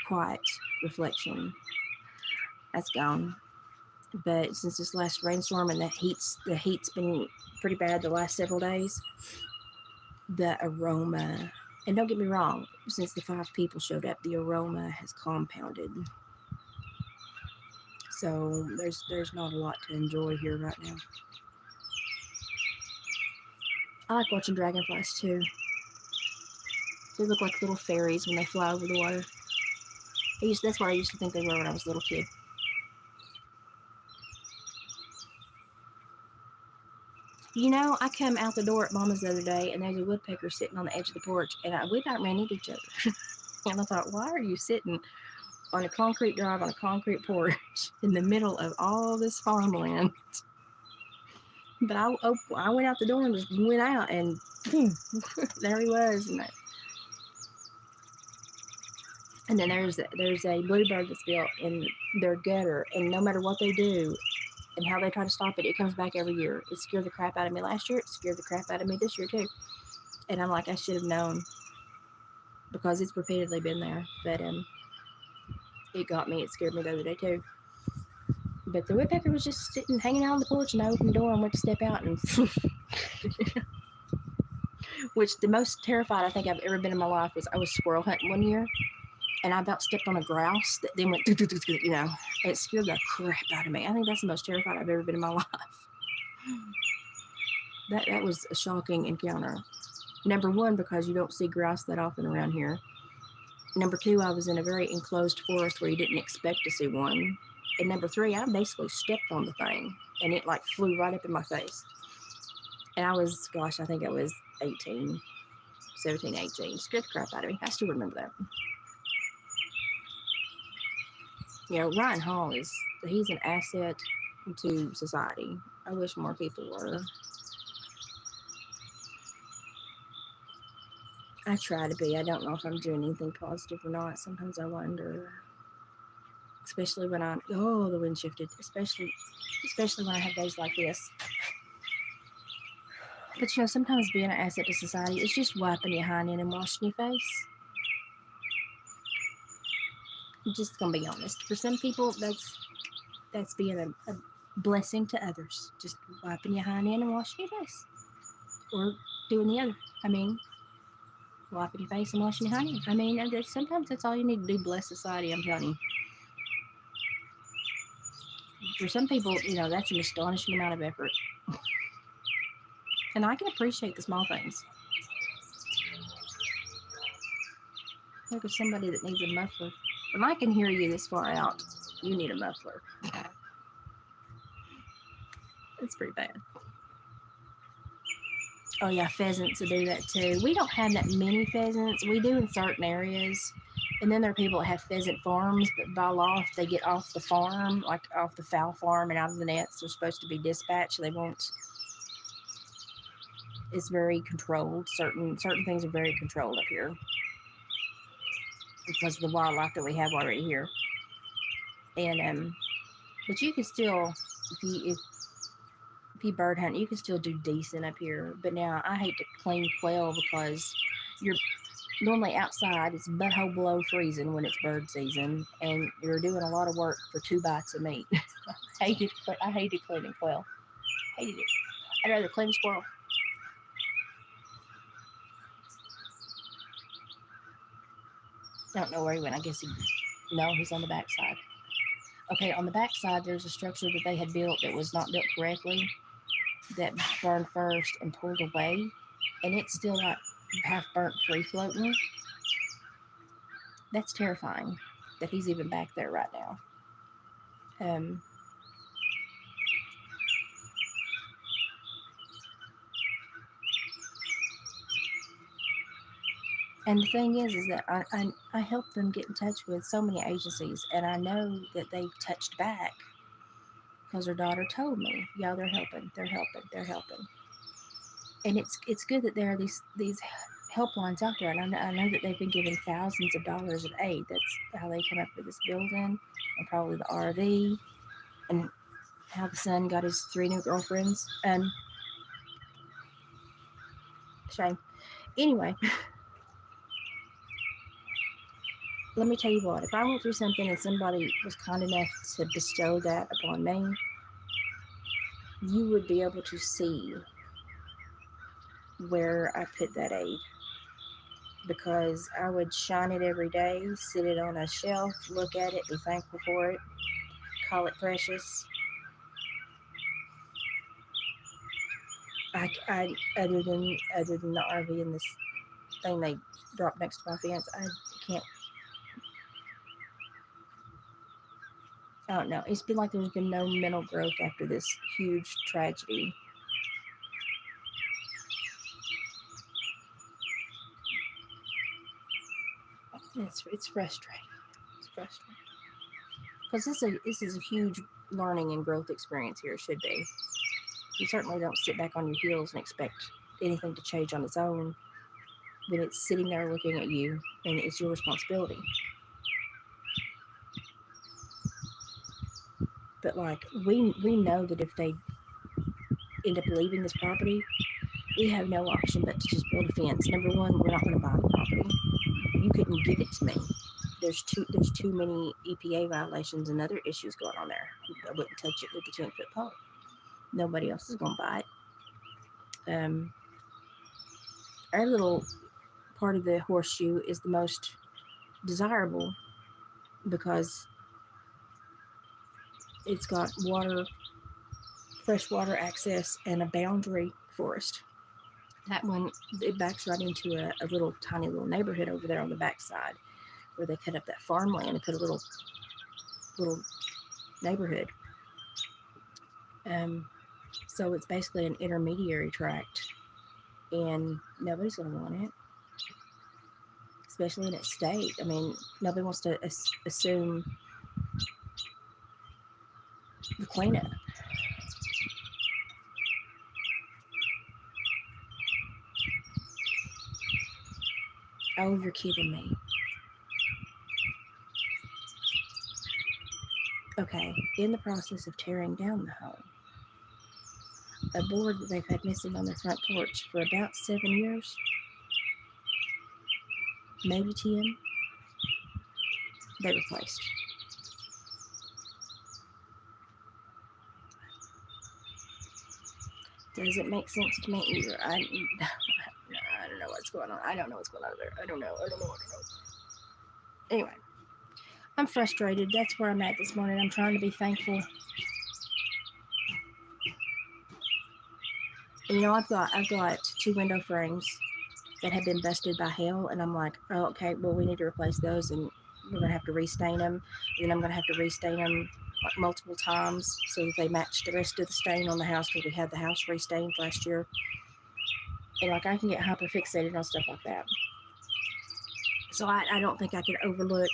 quiet reflection. That's gone. But since this last rainstorm and the heat's been pretty bad the last several days, the aroma, and don't get me wrong, since the 5 people showed up, the aroma has compounded. So there's not a lot to enjoy here right now. I like watching dragonflies too. They look like little fairies when they fly over the water. That's what I used to think they were when I was a little kid. I come out the door at Mama's the other day, and there's a woodpecker sitting on the edge of the porch, and we about ran into each other. And I thought, why are you sitting on a concrete drive on a concrete porch in the middle of all this farmland? But I went out the door and just went out, and there he was. And then there's a bluebird that's built in their gutter, and no matter what they do, and how they try to stop it, it comes back every year. It scared the crap out of me last year. It scared the crap out of me this year too. And I'm like, I should have known because it's repeatedly been there. But it got me. It scared me the other day too. But the woodpecker was just sitting, hanging out on the porch, and I opened the door and went to step out, and which the most terrified I think I've ever been in my life was I was squirrel hunting one year, and I about stepped on a grouse that then went, you know, it scared the crap out of me. I think that's the most terrified I've ever been in my life. That was a shocking encounter. Number one, because you don't see grouse that often around here. Number two, I was in a very enclosed forest where you didn't expect to see one. And number three, I basically stepped on the thing and it like flew right up in my face. And I was, gosh, I think I was 18, 17, 18. Scared the crap out of me. I still remember that. You know, Ryan Hall he's an asset to society. I wish more people were. I try to be. I don't know if I'm doing anything positive or not. Sometimes I wonder. Especially when the wind shifted. Especially when I have days like this. But you know, sometimes being an asset to society is just wiping your hind end and washing your face. I'm just gonna be honest. For some people, that's being a blessing to others. Just wiping your hind end and washing your face, or doing the other. I mean, wiping your face and washing your hind end. I mean, sometimes that's all you need to do. Bless society. I'm telling you. For some people, you know, that's an astonishing amount of effort, and I can appreciate the small things. Look at somebody that needs a muffler. When I can hear you this far out, you need a muffler. It's pretty bad. Oh yeah, pheasants will do that too. We don't have that many pheasants. We do in certain areas. And then there are people that have pheasant farms, but by law, if they get off the farm, like off the fowl farm and out of the nets, they're supposed to be dispatched. They won't. It's very controlled. Certain things are very controlled up here because of the wildlife that we have already here. And but you can still, if you bird hunt, you can still do decent up here. But now I hate to claim quail because you're normally outside. It's butthole below freezing when it's bird season, and you're doing a lot of work for 2 bites of meat. I hated cleaning quail. Hated it. I'd rather clean squirrel. I don't know where he went. I guess he's on the backside. Okay, on the backside, there's a structure that they had built that was not built correctly, that burned first and pulled away, and it's still like half burnt, free floating. That's terrifying that he's even back there right now. Um, and the thing is that I helped them get in touch with so many agencies, and I know that they touched back because her daughter told me, yeah, they're helping. And it's good that there are these helplines out there, and I know that they've been given thousands of dollars of aid. That's how they come up with this building, and probably the RV, and how the son got his 3 new girlfriends. Shame. Anyway, let me tell you what. If I went through something and somebody was kind enough to bestow that upon me, you would be able to see where I put that aid, because I would shine it every day, sit it on a shelf, look at it, be thankful for it, call it precious. I other than the RV and this thing they dropped next to my fence, I can't. I don't know. It's been like there's been no mental growth after this huge tragedy. It's frustrating. It's frustrating because this is a huge learning and growth experience here. It should be. You certainly don't sit back on your heels and expect anything to change on its own when it's sitting there looking at you and it's your responsibility. But like we know that if they end up leaving this property, we have no option but to just build a fence. Number one, we're not going to buy the property. You couldn't give it to me. There's too many EPA violations and other issues going on there. I wouldn't touch it with a 10-foot pole. Nobody else is going to buy it. Our little part of the horseshoe is the most desirable because it's got water, fresh water access, and a boundary forest. That one, it backs right into a little tiny little neighborhood over there on the backside where they cut up that farmland and put a little neighborhood. So it's basically an intermediary tract, and nobody's going to want it, especially in its state. I mean, nobody wants to assume the cleanup. Oh, you're kidding me. Okay, in the process of tearing down the home, a board that they've had missing on their front porch for about 7 years, maybe 10, they replaced. Doesn't make sense to me either. I don't know what's going on. I don't know what's going on there. I don't know. Anyway, I'm frustrated. That's where I'm at this morning. I'm trying to be thankful. And, I've got 2 window frames that have been busted by hail, and I'm like, oh, okay, well, we need to replace those, and we're gonna have to restain them, and I'm gonna have to restain them like multiple times so that they match the rest of the stain on the house, because we had the house restained last year. And like, I can get hyper fixated on stuff like that, so I don't think I could overlook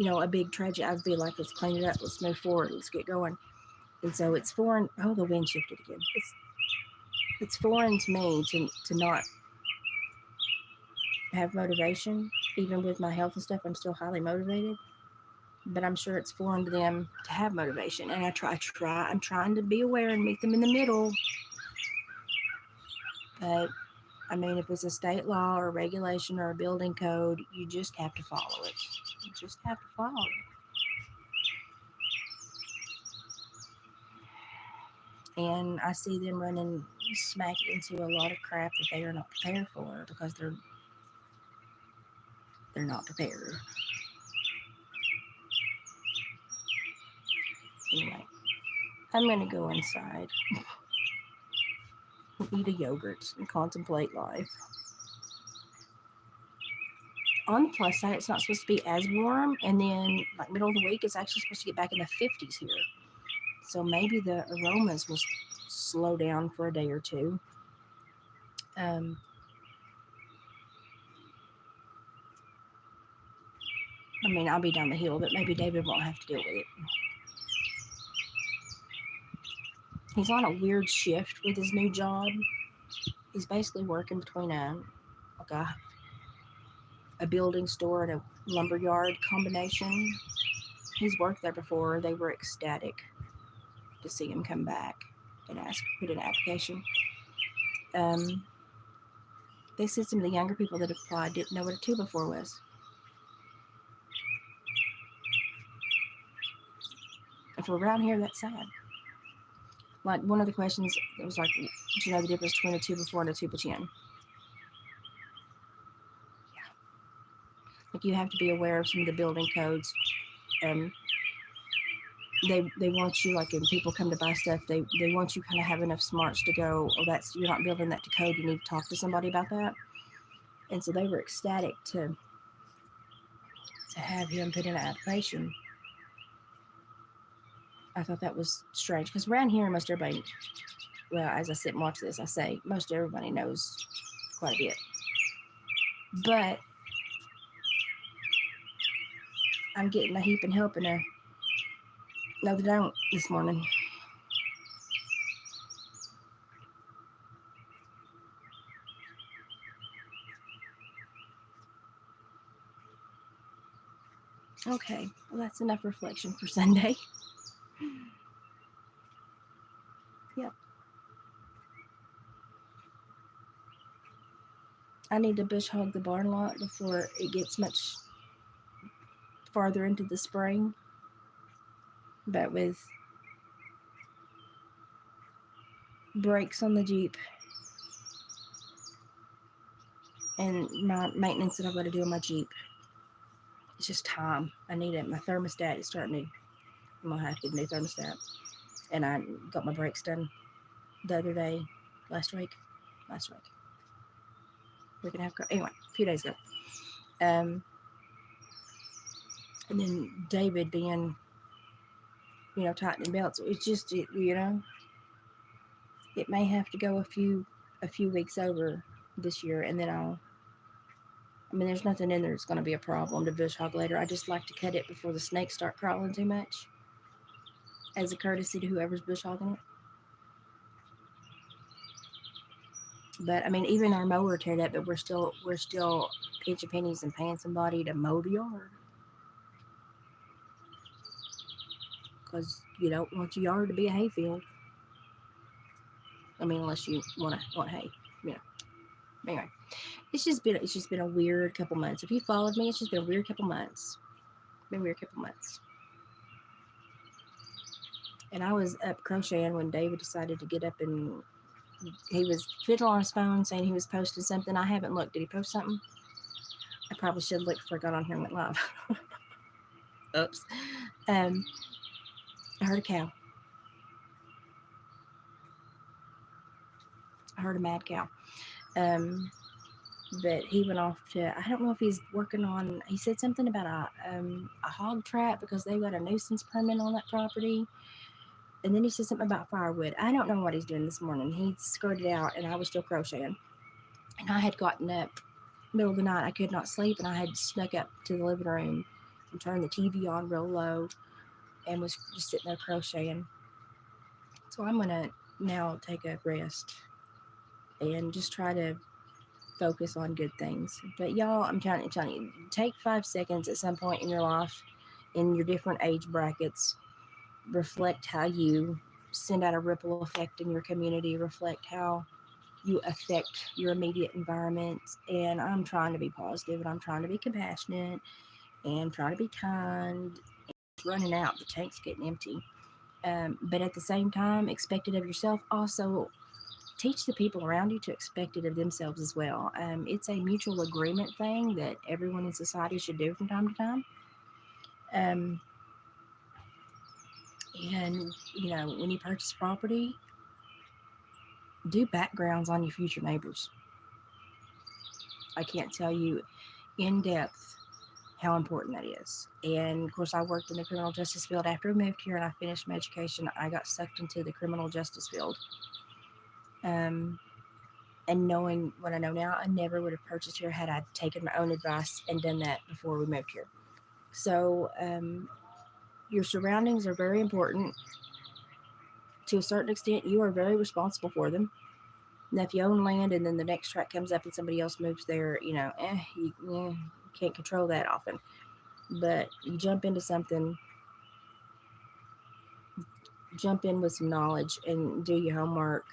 a big tragedy. I'd be like, let's clean it up, let's move forward, let's get going. And so it's foreign. Oh, the wind shifted again. It's foreign to me to not have motivation. Even with my health and stuff, I'm still highly motivated, but I'm sure it's foreign to them to have motivation. And I'm trying to be aware and meet them in the middle. But I mean, if it's a state law or regulation or a building code, you just have to follow it. You just have to follow it. And I see them running smack into a lot of crap that they are not prepared for, because they're not prepared. Anyway, I'm going to go inside, eat a yogurt, and contemplate life. On the plus side, it's not supposed to be as warm, and then like middle of the week, it's actually supposed to get back in the 50s here. So maybe the aromas will slow down for a day or two. I mean, I'll be down the hill, but maybe David won't have to deal with it. He's on a weird shift with his new job. He's basically working between a building store and a lumberyard combination. He's worked there before. They were ecstatic to see him come back and put in an application. They said some of the younger people that applied didn't know what a 2x4 was. And for around here, that's sad. Like, one of the questions, it was like, do you know the difference between a 2x4 and a 2x10? Yeah. Like, you have to be aware of some of the building codes. They want you, like, when people come to buy stuff, they want you kind of have enough smarts to go, oh, you're not building that to code, you need to talk to somebody about that. And so they were ecstatic to have him put in an application. I thought that was strange, because around here, most everybody, well, as I sit and watch this, I say most everybody knows quite a bit. But I'm getting a heap and helping a no, they don't this morning. Okay, well, that's enough reflection for Sunday. Yep. I need to bush hog the barn lot before it gets much farther into the spring. But with brakes on the Jeep and my maintenance that I've got to do on my Jeep, it's just time. I need it. My thermostat is starting to, I'm going to have to get a new thermostat. And I got my brakes done the other day, last week, week and a half ago, anyway, a few days ago. And then David being, tightening belts. It's just, it may have to go a few weeks over this year, and then there's nothing in there that's going to be a problem to bush hog later. I just like to cut it before the snakes start crawling too much, as a courtesy to whoever's bush hogging it. But even our mower teared up, but we're still pinching pennies and paying somebody to mow the yard, because you don't want your yard to be a hayfield. Unless you want hay, you know. Anyway, it's just been a weird couple months. If you followed me, it's just been a weird couple months. And I was up crocheting when David decided to get up, and he was fiddling on his phone saying he was posting something. I haven't looked. Did he post something? I probably should have looked before I got on here and went live. Oops. I heard a cow. I heard a mad cow. But he went off to, I don't know if he's working on, he said something about a hog trap because they've got a nuisance permit on that property. And then he said something about firewood. I don't know what he's doing this morning. He skirted out and I was still crocheting. And I had gotten up middle of the night. I could not sleep, and I had snuck up to the living room and turned the TV on real low and was just sitting there crocheting. So I'm going to now take a rest and just try to focus on good things. But y'all, I'm telling you, take 5 seconds at some point in your life, in your different age brackets, reflect how you send out a ripple effect in your community, reflect how you affect your immediate environment. And I'm trying to be positive, and I'm trying to be compassionate, and trying to be kind. It's running out, the tank's getting empty. But at the same time, expect it of yourself. Also, teach the people around you to expect it of themselves as well. It's a mutual agreement thing that everyone in society should do from time to time. Um, and, when you purchase property, do backgrounds on your future neighbors. I can't tell you in depth how important that is. And of course, I worked in the criminal justice field after I moved here and I finished my education. I got sucked into the criminal justice field. And knowing what I know now, I never would have purchased here had I taken my own advice and done that before we moved here. So your surroundings are very important. To a certain extent, you are very responsible for them. Now, if you own land and then the next tract comes up and somebody else moves there, you can't control that often. But you jump into something, jump in with some knowledge and do your homework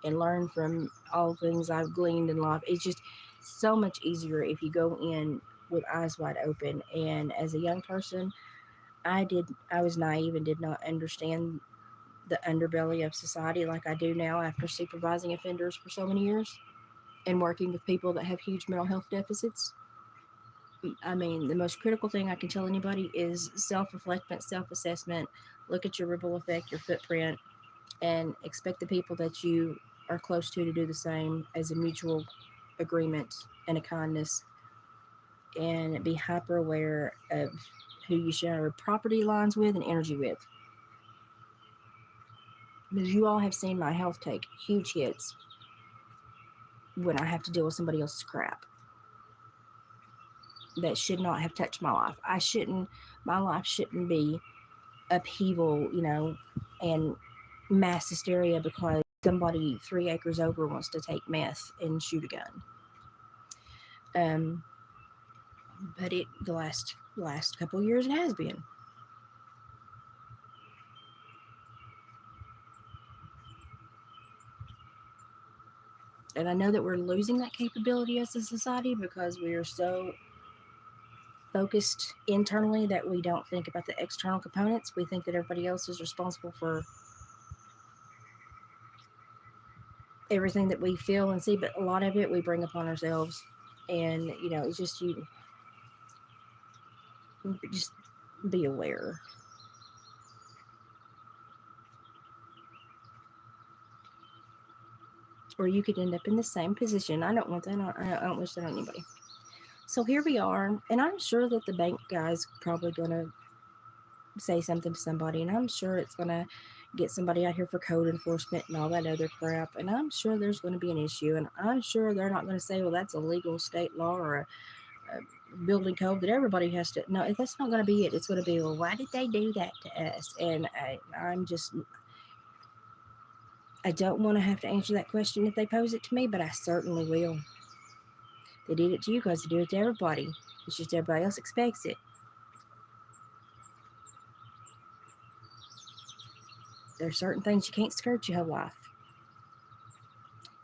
and learn from all the things I've gleaned in life. It's just so much easier if you go in with eyes wide open. And as a young person, I was naive and did not understand the underbelly of society like I do now after supervising offenders for so many years and working with people that have huge mental health deficits. The most critical thing I can tell anybody is self-reflection, self-assessment. Look at your ripple effect, your footprint, and expect the people that you are close to do the same as a mutual agreement and a kindness. And be hyper aware of who you share property lines with and energy with. Because you all have seen my health take huge hits when I have to deal with somebody else's crap that should not have touched my life. My life shouldn't be upheaval, and mass hysteria because somebody 3 acres over wants to take meth and shoot a gun. but the last couple of years it has been. And I know that we're losing that capability as a society because we are so focused internally that we don't think about the external components. We think that everybody else is responsible for everything that we feel and see, but a lot of it we bring upon ourselves. And it's just be aware, or you could end up in the same position. I don't want that. I don't wish that on anybody. So here we are, and I'm sure that the bank guy's probably gonna say something to somebody, and I'm sure it's gonna get somebody out here for code enforcement and all that other crap, and I'm sure there's going to be an issue, and I'm sure they're not going to say, well, that's a legal state law or a building code that everybody has to. No, that's not going to be it. It's going to be, well, why did they do that to us? And I don't want to have to answer that question if they pose it to me, but I certainly will. They did it to you because they do it to everybody. It's just everybody else expects it. There are certain things you can't skirt your whole life.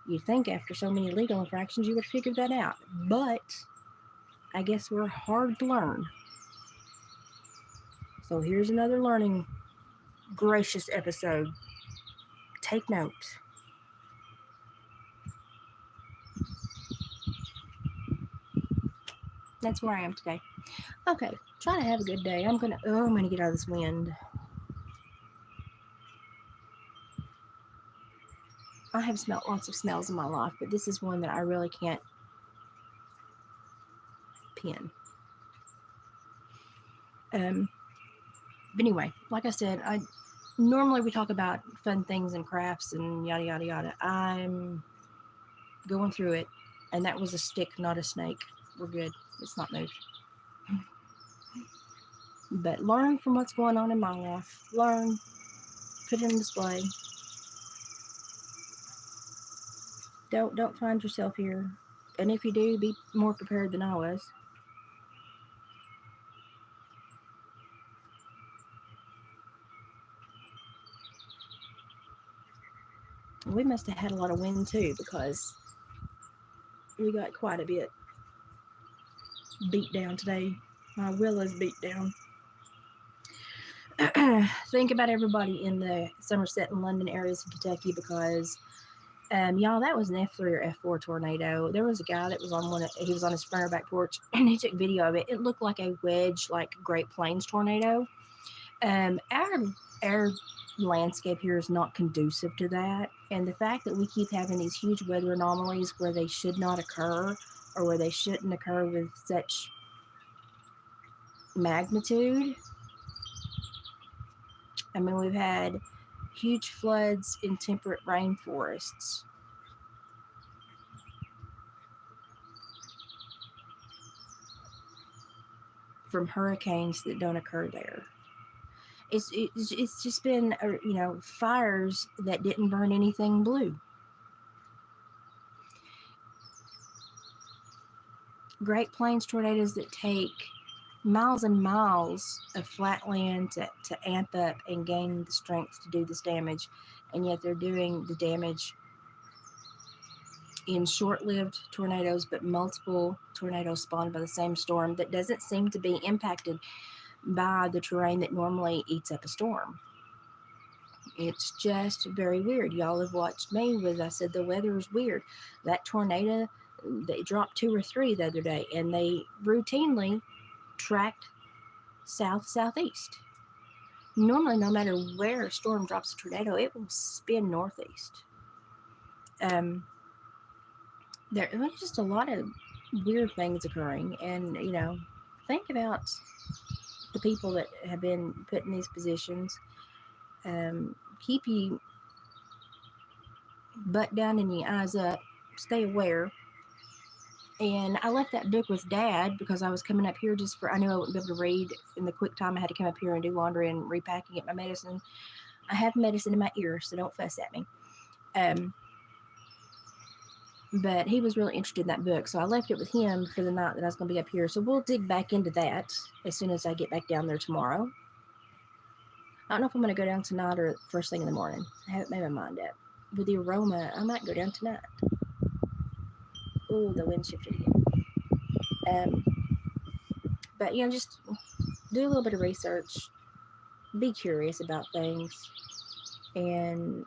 You'd think after so many legal infractions you would figure that out. But I guess we're hard to learn. So here's another learning gracious episode. Take note. That's where I am today. Okay, try to have a good day. I'm gonna get out of this wind. I have smelled lots of smells in my life, but this is one that I really can't pin. But anyway, like I said, I normally we talk about fun things and crafts and yada yada yada. I'm going through it, and that was a stick, not a snake. We're good. It's not moved. But learn from what's going on in my life. Learn, put it in display. Don't find yourself here. And if you do, be more prepared than I was. We must have had a lot of wind too because we got quite a bit beat down today. My will is beat down. Think about everybody in the Somerset and London areas in Kentucky because y'all, that was an F3 or F4 tornado. There was a guy that was on he was on his front or back porch and he took video of it. It looked like a wedge, like Great Plains tornado. Our landscape here is not conducive to that. And the fact that we keep having these huge weather anomalies where they should not occur or where they shouldn't occur with such magnitude. I mean, we've had huge floods in temperate rainforests. From hurricanes that don't occur there. It's just been fires that didn't burn anything blue. Great Plains tornadoes that take miles and miles of flat land to amp up and gain the strength to do this damage, and yet they're doing the damage in short-lived tornadoes, but multiple tornadoes spawned by the same storm that doesn't seem to be impacted by the terrain that normally eats up a storm. It's just very weird. Y'all have watched me with, I said the weather is weird. That tornado, they dropped 2 or 3 the other day, and they routinely tracked southeast. Normally, no matter where a storm drops a tornado, it will spin northeast. There's just a lot of weird things occurring, and think about the people that have been put in these positions. Keep your butt down and your eyes up. Stay aware. And I left that book with Dad because I was coming up here I knew I wouldn't be able to read in the quick time I had to come up here and do laundry and repacking at my medicine. I have medicine in my ear, so don't fuss at me. But he was really interested in that book, so I left it with him for the night that I was going to be up here. So we'll dig back into that as soon as I get back down there tomorrow. I don't know if I'm going to go down tonight or first thing in the morning. I haven't made my mind up. With the aroma, I might go down tonight. Oh, the wind shifted again. Um, but just do a little bit of research, be curious about things, and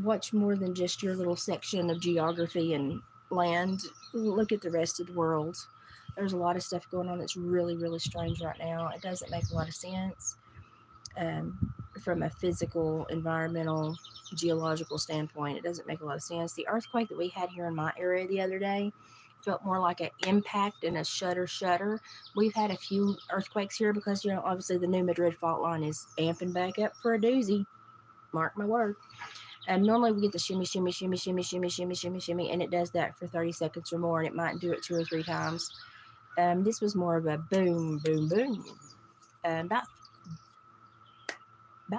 watch more than just your little section of geography and land. Look at the rest of the world. There's a lot of stuff going on that's really, really strange right now. It doesn't make a lot of sense from a physical, environmental, geological standpoint. It doesn't make a lot of sense. The earthquake that we had here in my area the other day felt more like an impact and a shudder. We've had a few earthquakes here because, obviously the New Madrid fault line is amping back up for a doozy. Mark my word. Normally we get the shimmy, shimmy, shimmy, shimmy, shimmy, shimmy, shimmy, shimmy, and it does that for 30 seconds or more, and it might do it 2 or 3 times. This was more of a boom, boom, boom. About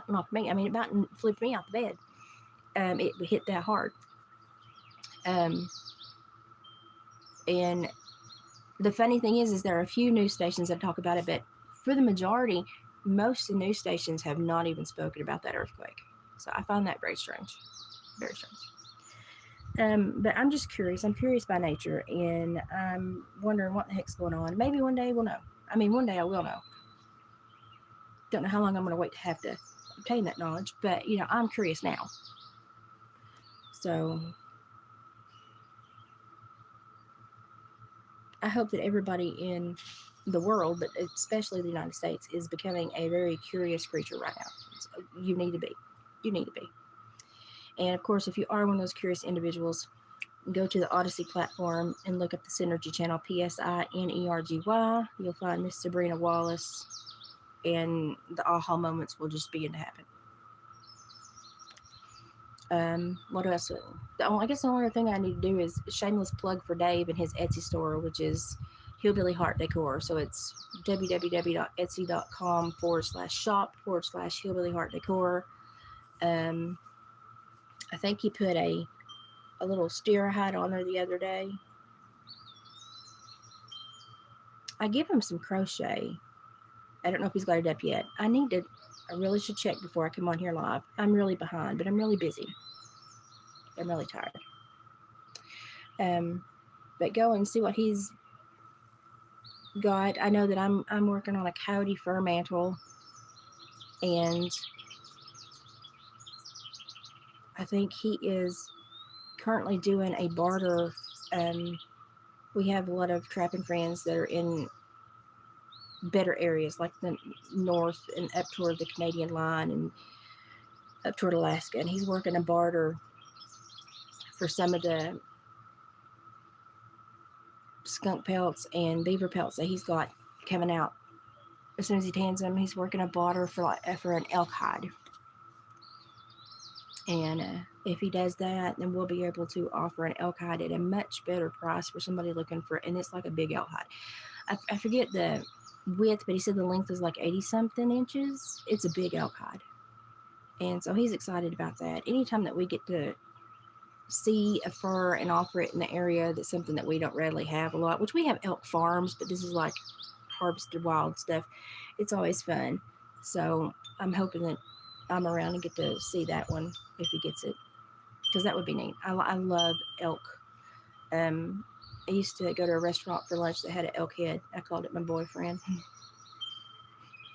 knocked me. About flipped me out the bed. It hit that hard. And the funny thing is there are a few news stations that talk about it, but for the majority, most of the news stations have not even spoken about that earthquake. So I find that very strange. Very strange. But I'm just curious. I'm curious by nature, and I'm wondering what the heck's going on. Maybe one day we'll know. One day I will know. Don't know how long I'm going to wait to have to obtain that knowledge, but I'm curious now. So I hope that everybody in the world, but especially the United States, is becoming a very curious creature right now. So you need to be. You need to be. And of course, if you are one of those curious individuals, go to the Odyssey platform and look up the Synergy channel, PSINERGY. You'll find Miss Sabrina Wallace, and the aha moments will just begin to happen. What else? I guess the only other thing I need to do is shameless plug for Dave and his Etsy store, which is Hillbilly Heart Decor. So it's www.etsy.com/shop/Hillbilly Heart Decor. I think he put a little steer hide on there the other day. I give him some crochet. I don't know if he's got it up yet. I really should check before I come on here live. I'm really behind, but I'm really busy. I'm really tired. But go and see what he's got. I know that I'm working on a coyote fur mantle, and I think he is currently doing a barter. We have a lot of trapping friends that are in better areas like the north and up toward the Canadian line and up toward Alaska, and he's working a barter for some of the skunk pelts and beaver pelts that he's got coming out. As soon as he tans them, he's working a barter for an elk hide. And if he does that, then we'll be able to offer an elk hide at a much better price for somebody looking for, and it's like a big elk hide. I forget the width, but he said the length is like 80-something inches. It's a big elk hide. And so he's excited about that. Anytime that we get to see a fur and offer it in the area, that's something that we don't readily have a lot, which we have elk farms, but this is like harvested wild stuff. It's always fun. So I'm hoping that I'm around and get to see that one if he gets it, because that would be neat. I love elk. I used to go to a restaurant for lunch that had an elk head. I called it my boyfriend.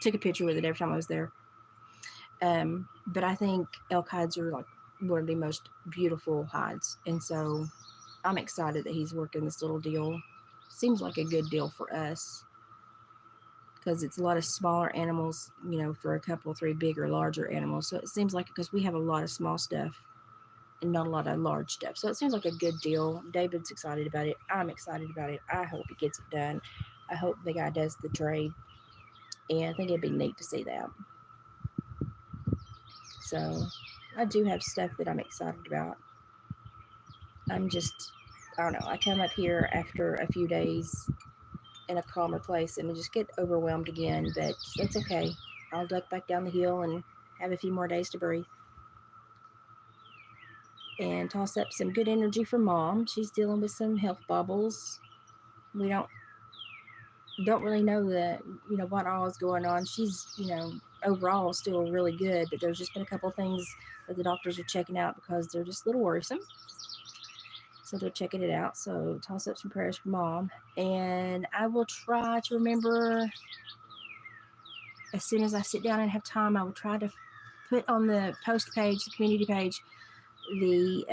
Took a picture with it every time I was there. But I think elk hides are like one of the most beautiful hides, and so I'm excited that he's working this little deal. Seems like a good deal for us, because it's a lot of smaller animals, for a couple, 3 bigger, larger animals. So it seems like, because we have a lot of small stuff and not a lot of large stuff. So it seems like a good deal. David's excited about it. I'm excited about it. I hope he gets it done. I hope the guy does the trade. And I think it'd be neat to see that. So I do have stuff that I'm excited about. I don't know. I come up here after a few days in a calmer place and just get overwhelmed again, but that's okay. I'll duck back down the hill and have a few more days to breathe. and toss up some good energy for Mom. She's dealing with some health bubbles. We don't really know what all is going on. She's overall still really good, but there's just been a couple things that the doctors are checking out because they're just a little worrisome. So they're checking it out. So toss up some prayers for Mom, and I will try to remember as soon as I sit down and have time. I will try to put on the post page, the community page, the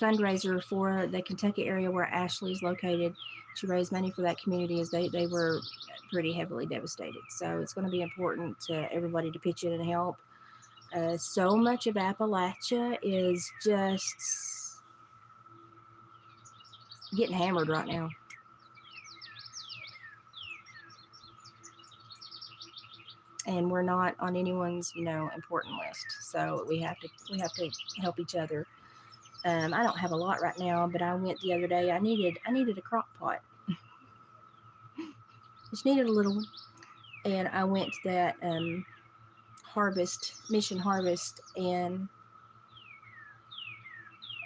fundraiser for the Kentucky area where Ashley is located to raise money for that community, as they were pretty heavily devastated. So it's going to be important to everybody to pitch in and help. So much of Appalachia is just getting hammered right now. And we're not on anyone's important list, so we have to help each other. I don't have a lot right now, but I went the other day. I needed a crock pot. Just needed a little one, and I went to that Mission Harvest, and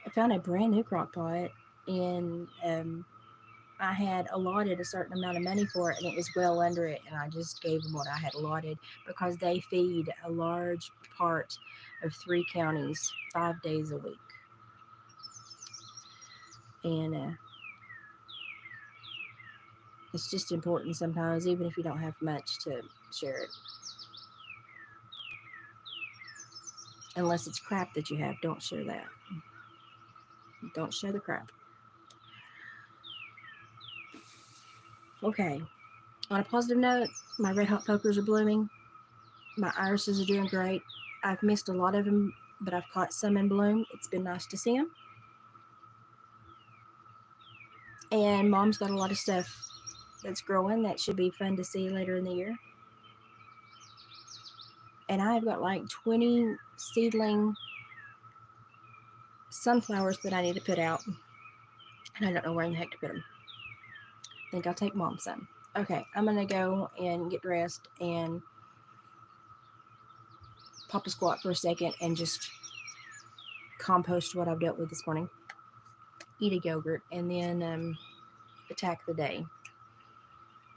I found a brand new crock pot, and I had allotted a certain amount of money for it, and it was well under it, and I just gave them what I had allotted because they feed a large part of 3 counties 5 days a week. And it's just important sometimes, even if you don't have much, to share it. Unless it's crap that you have, don't share that. Don't share the crap. Okay. On a positive note, my red hot pokers are blooming. My irises are doing great. I've missed a lot of them, but I've caught some in bloom. It's been nice to see them. And Mom's got a lot of stuff that's growing that should be fun to see later in the year. And I've got like 20 seedling sunflowers that I need to put out. And I don't know where in the heck to put them. I think I'll take Mom some. Okay, I'm going to go and get dressed and pop a squat for a second and just compost what I've dealt with this morning. Eat a yogurt and then attack the day.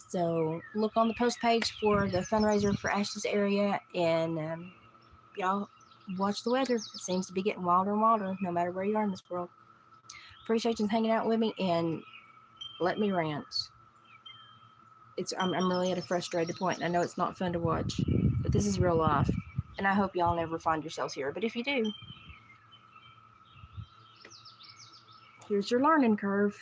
So look on the post page for the fundraiser for Ashley's area, and y'all watch the weather. It seems to be getting wilder and wilder no matter where you are in this world. Appreciate you hanging out with me, and let me rant. I'm really at a frustrated point, and I know it's not fun to watch, but this is real life, and I hope y'all never find yourselves here. But if you do, here's your learning curve.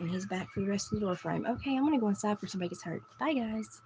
And he's back for the rest of the door frame. Okay, I'm going to go inside before somebody gets hurt. Bye, guys.